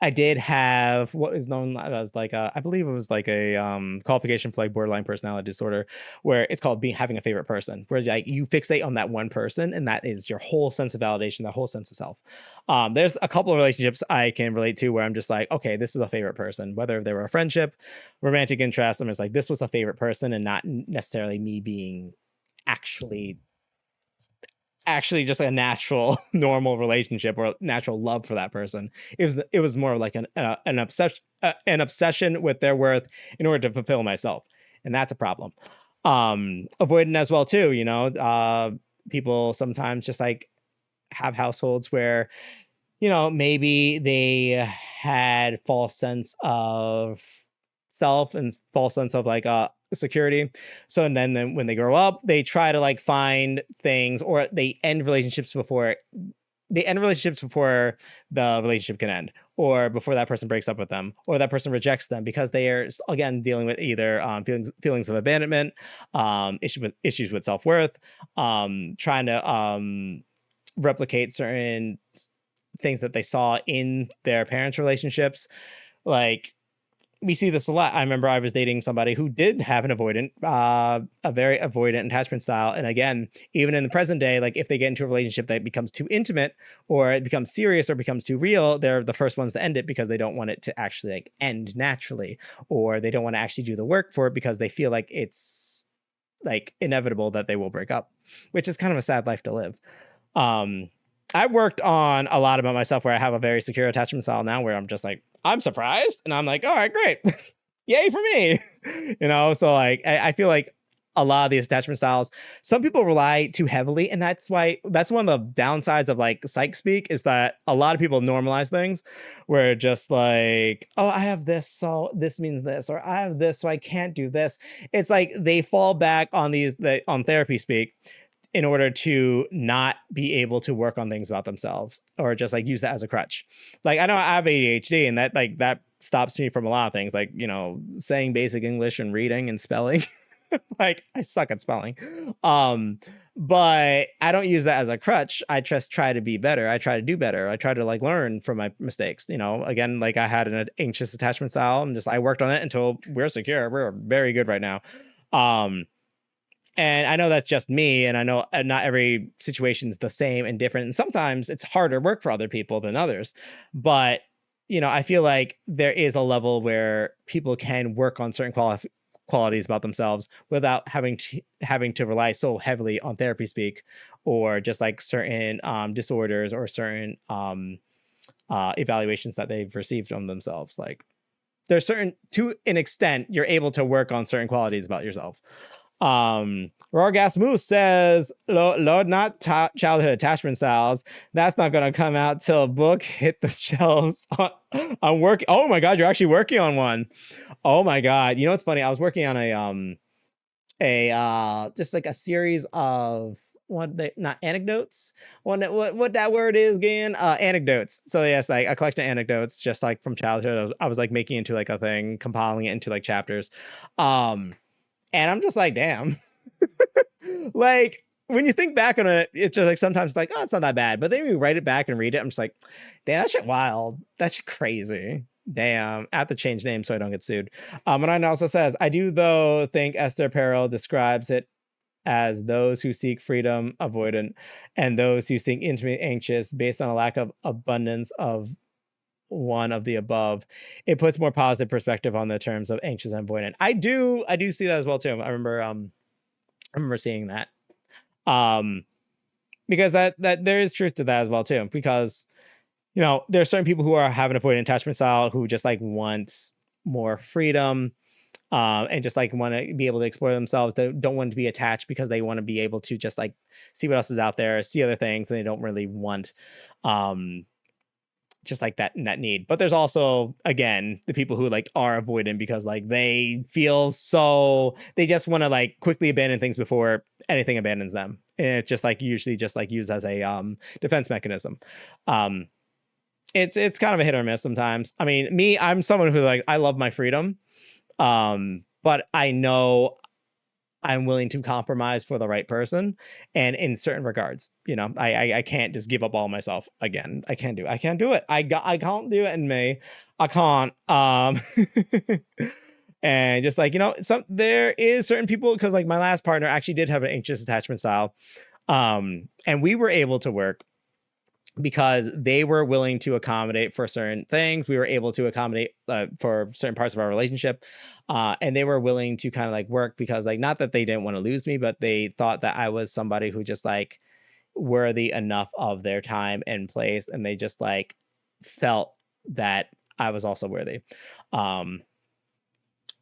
I did have what is known as like I believe it was like a qualification for like borderline personality disorder, where it's called having a favorite person, where like you fixate on that one person and that is your whole sense of validation, the whole sense of self. There's a couple of relationships I can relate to where I'm just like, okay, this is a favorite person, whether they were a friendship, romantic interest. I'm just like, this was a favorite person and not necessarily me being actually actually just a natural normal relationship or natural love for that person. It was more like an obsession with their worth in order to fulfill myself, and that's a problem. Avoidant as well too, people sometimes just like have households where, maybe they had false sense of self and false sense of like security. So and then when they grow up, they try to like find things, or they end relationships before the relationship can end, or before that person breaks up with them, or that person rejects them, because they are again dealing with either feelings of abandonment, issues with self-worth, trying to replicate certain things that they saw in their parents' relationships. Like, we see this a lot. I remember I was dating somebody who did have a very avoidant attachment style. And again, even in the present day, like if they get into a relationship that becomes too intimate, or it becomes serious, or becomes too real, they're the first ones to end it, because they don't want it to actually like end naturally, or they don't want to actually do the work for it, because they feel like it's like inevitable that they will break up, which is kind of a sad life to live. I worked on a lot about myself, where I have a very secure attachment style now, where I'm just like, I'm surprised. And I'm like, all right, great. Yay for me. So like, I feel like a lot of these attachment styles, some people rely too heavily. And that's one of the downsides of like psych speak, is that a lot of people normalize things where just like, oh, I have this, so this means this, or I have this, so I can't do this. It's like they fall back on on therapy speak in order to not be able to work on things about themselves, or just like use that as a crutch. Like, I know I have ADHD, and that stops me from a lot of things, like, saying basic English and reading and spelling. Like, I suck at spelling. But I don't use that as a crutch. I just try to be better. I try to do better. I try to like learn from my mistakes. Again, like I had an anxious attachment style, and I worked on it until we're secure. We're very good right now. And I know that's just me, and I know not every situation is the same and different. And sometimes it's harder work for other people than others. But, I feel like there is a level where people can work on certain qualities about themselves without having to rely so heavily on therapy speak, or just like certain disorders, or certain evaluations that they've received from themselves. Like, there's to an extent, you're able to work on certain qualities about yourself. Rargas Moose says, Lord, not childhood attachment styles. That's not going to come out till a book hit the shelves. I'm working. Oh my God, you're actually working on one. Oh my God. What's funny? I was working on just like a series of not anecdotes. What that word is again? Anecdotes. So yes, like a collection of anecdotes, just like from childhood. I was like making it into like a thing, compiling it into like chapters. And I'm just like, damn. Like, when you think back on it, it's just like sometimes like, oh, it's not that bad. But then you write it back and read it, I'm just like, damn, that shit wild. That's crazy. Damn. I have to change names so I don't get sued. And I also says, I do though think Esther Perel describes it as those who seek freedom avoidant, and those who seek intimate anxious, based on a lack of abundance of one of the above. It puts more positive perspective on the terms of anxious and avoidant. I do see that as well too. I remember seeing that. Because that there is truth to that as well too. Because there are certain people who have an avoidant attachment style who just like want more freedom, and just like want to be able to explore themselves. They don't want to be attached because they want to be able to just like see what else is out there, see other things, and they don't really want just like that need. But there's also, again, the people who like are avoidant because like they feel they just want to like quickly abandon things before anything abandons them. And it's just like usually just like used as a defense mechanism. It's kind of a hit or miss sometimes. I mean, I'm someone who like, I love my freedom. But I know I'm willing to compromise for the right person, and in certain regards, I can't just give up all myself again. I can't do it. I can't do it in me. I can't. And just like, there is certain people, because like my last partner actually did have an anxious attachment style, and we were able to work because they were willing to accommodate for certain things. We were able to accommodate for certain parts of our relationship. And they were willing to kind of like work because like, not that they didn't want to lose me, but they thought that I was somebody who just like, worthy enough of their time and place, and they just like felt that I was also worthy. Um,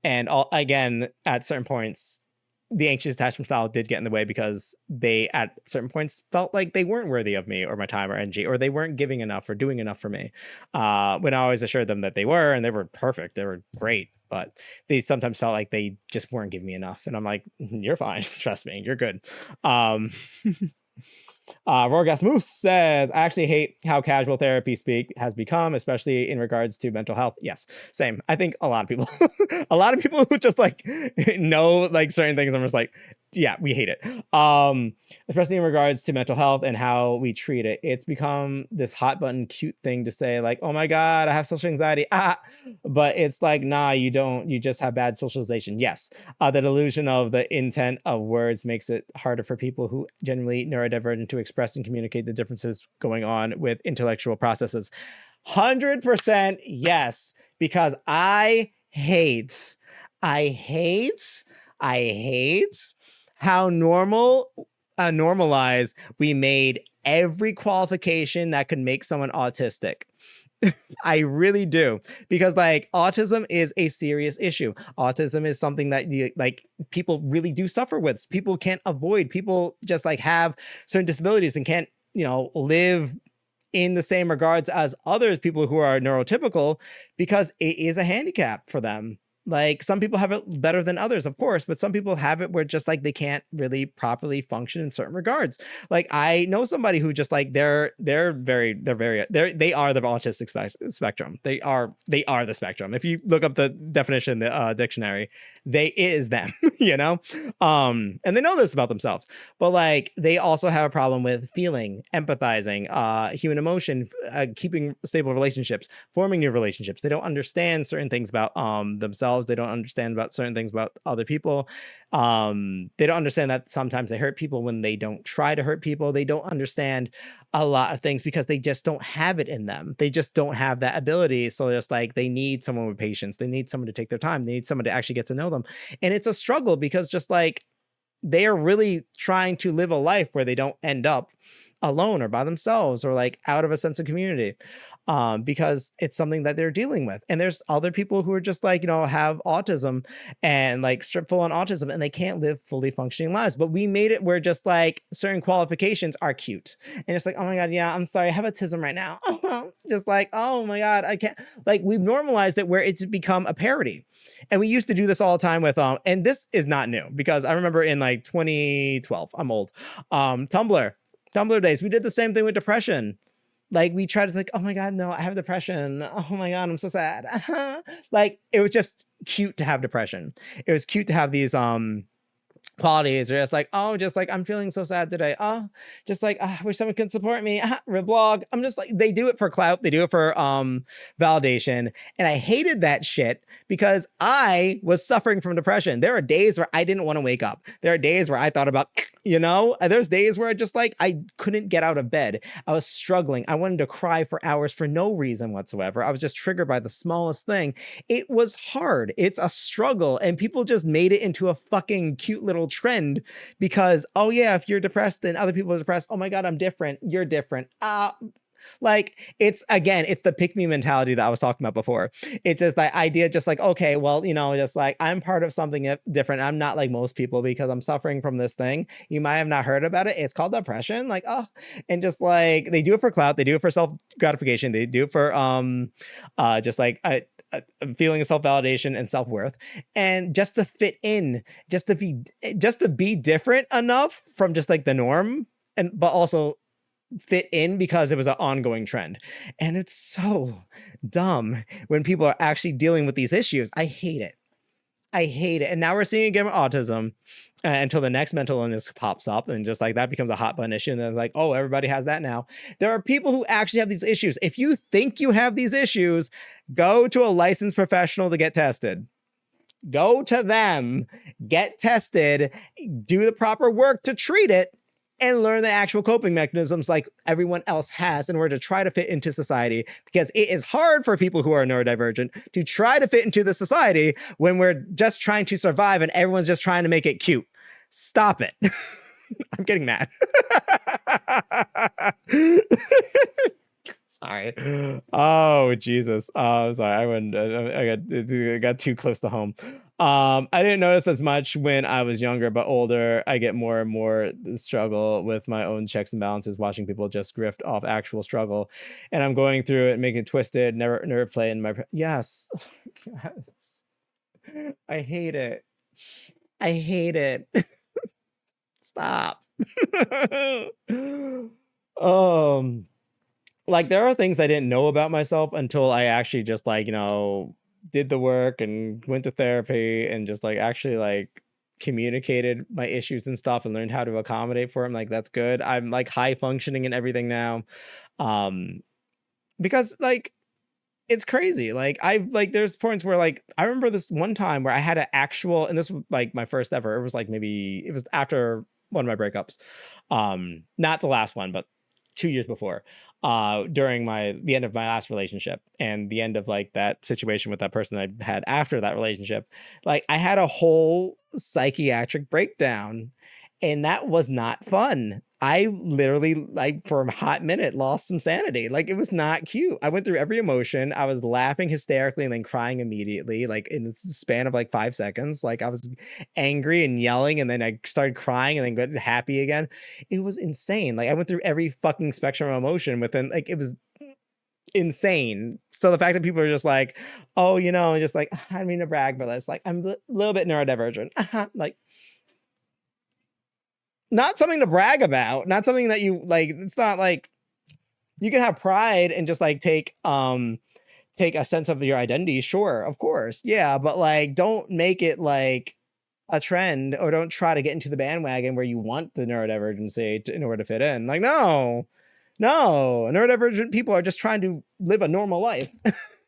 and again, at certain points, the anxious attachment style did get in the way because they, at certain points, felt like they weren't worthy of me or my time or energy, or they weren't giving enough or doing enough for me. When I always assured them that they were, and they were perfect, they were great, but they sometimes felt like they just weren't giving me enough. And I'm like, you're fine. Trust me, you're good. Rorgas Moose says, I actually hate how casual therapy speak has become, especially in regards to mental health. Yes, same. I think a lot of people, a lot of people who just like know like certain things, I'm just like, yeah, we hate it. Especially in regards to mental health and how we treat it. It's become this hot button cute thing to say like, oh my God, I have social anxiety. But it's like, nah, you don't, you just have bad socialization. Yes. The delusion of the intent of words makes it harder for people who genuinely neurodivergent to express and communicate the differences going on with intellectual processes. 100% yes, because I hate how normalized we made every qualification that could make someone autistic. I really do, because like autism is a serious issue. Autism is something that like people really do suffer with. People can't avoid. People just like have certain disabilities and can't, live in the same regards as other people who are neurotypical, because it is a handicap for them. Like some people have it better than others, of course, but some people have it where just like they can't really properly function in certain regards. Like I know somebody who just like they are the autistic spectrum. They are the spectrum. If you look up the definition, the dictionary, it is them, and they know this about themselves. But like they also have a problem with feeling, empathizing, human emotion, keeping stable relationships, forming new relationships. They don't understand certain things about themselves. They don't understand about certain things about other people. They don't understand that sometimes they hurt people when they don't try to hurt people. They don't understand a lot of things because they just don't have it in them. They just don't have that ability. So just like they need someone with patience. They need someone to take their time. They need someone to actually get to know them. And it's a struggle because just like they are really trying to live a life where they don't end up alone or by themselves or like out of a sense of community, because it's something that they're dealing with. And there's other people who are just like, have autism and like strip full on autism and they can't live fully functioning lives. But we made it where just like certain qualifications are cute. And it's like, oh my God, yeah, I'm sorry, I have autism right now. Just like, oh my God, I can't. Like we've normalized it where it's become a parody. And we used to do this all the time with, and this is not new because I remember in like 2012, I'm old, Tumblr days, we did the same thing with depression. Like we tried to like, oh my God, no, I have depression. Oh my God, I'm so sad. Like it was just cute to have depression. It was cute to have these qualities are just like, oh, just like I'm feeling so sad today. Oh, just like I wish someone could support me. Reblog. I'm just like, they do it for clout. They do it for validation. And I hated that shit because I was suffering from depression. There are days where I didn't want to wake up. There are days where I thought about, there's days where I just like, I couldn't get out of bed. I was struggling. I wanted to cry for hours for no reason whatsoever. I was just triggered by the smallest thing. It was hard. It's a struggle. And people just made it into a fucking cute little trend because, oh yeah, if you're depressed and other people are depressed, oh my God, I'm different. You're different. Like it's the pick me mentality that I was talking about before. It's just the idea, just like, okay, well, just like I'm part of something different. I'm not like most people because I'm suffering from this thing. You might have not heard about it. It's called depression. Like, oh, and just like they do it for clout. They do it for self gratification. They do it for just like a feeling of self-validation and self-worth, and just to fit in, just to be different enough from just like the norm, and but also fit in because it was an ongoing trend. And it's so dumb when people are actually dealing with these issues. I hate it. And now we're seeing it again with autism until the next mental illness pops up, and just like that becomes a hot button issue. And then it's like, oh, everybody has that now. There are people who actually have these issues. If you think you have these issues, go to a licensed professional to get tested. Go to them, get tested, do the proper work to treat it, and learn the actual coping mechanisms like everyone else has in order to try to fit into society, because it is hard for people who are neurodivergent to try to fit into the society when we're just trying to survive and everyone's just trying to make it cute. Stop it. I'm getting mad. Sorry. Oh Jesus. Sorry. I wouldn't. I got too close to home. I didn't notice as much when I was younger, but older, I get more and more struggle with my own checks and balances, watching people just grift off actual struggle, and I'm going through it, making it twisted. Never play in my. Yes. Yes. I hate it. I hate it. Stop. Like there are things I didn't know about myself until I actually just like, did the work and went to therapy and just like actually like communicated my issues and stuff and learned how to accommodate for them. Like that's good. I'm like high functioning and everything now. Because like it's crazy. Like there's points where like I remember this one time where I had an actual, and this was like my first ever. It was like it was after one of my breakups. Not the last one, but 2 years before, during the end of my last relationship and the end of like that situation with that person I had after that relationship. Like I had a whole psychiatric breakdown, and that was not fun. I literally, like, for a hot minute lost some sanity. Like it was not cute. I went through every emotion. I was laughing hysterically and then crying immediately, like in the span of like 5 seconds. Like I was angry and yelling, and then I started crying and then got happy again. It was insane. Like I went through every fucking spectrum of emotion within, like, it was insane. So the fact that people are just like, oh, just like, I don't mean to brag, but it's like, I'm a little bit neurodivergent. Like, not something to brag about, not something that you like. It's not like you can have pride and just like take a sense of your identity. Sure, of course. Yeah. But like, don't make it like a trend, or don't try to get into the bandwagon where you want the neurodivergency in order to fit in. Like, no, neurodivergent people are just trying to live a normal life.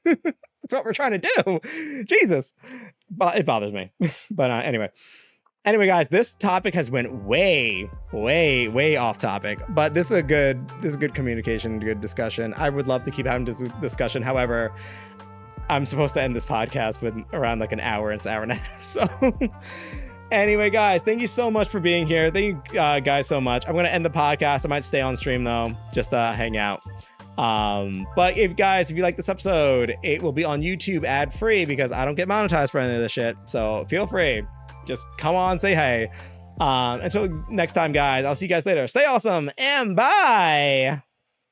That's what we're trying to do. Jesus. But it bothers me. But Anyway, guys, this topic has went way, way, way off topic, but this is a good communication, good discussion. I would love to keep having this discussion. However, I'm supposed to end this podcast with around like an hour. It's an hour and a half. So anyway, guys, thank you so much for being here. Thank you guys so much. I'm going to end the podcast. I might stay on stream though, just hang out. But if you like this episode, it will be on YouTube ad free because I don't get monetized for any of this shit. So feel free. Just come on, say hey. Until next time, guys, I'll see you guys later. Stay awesome and bye.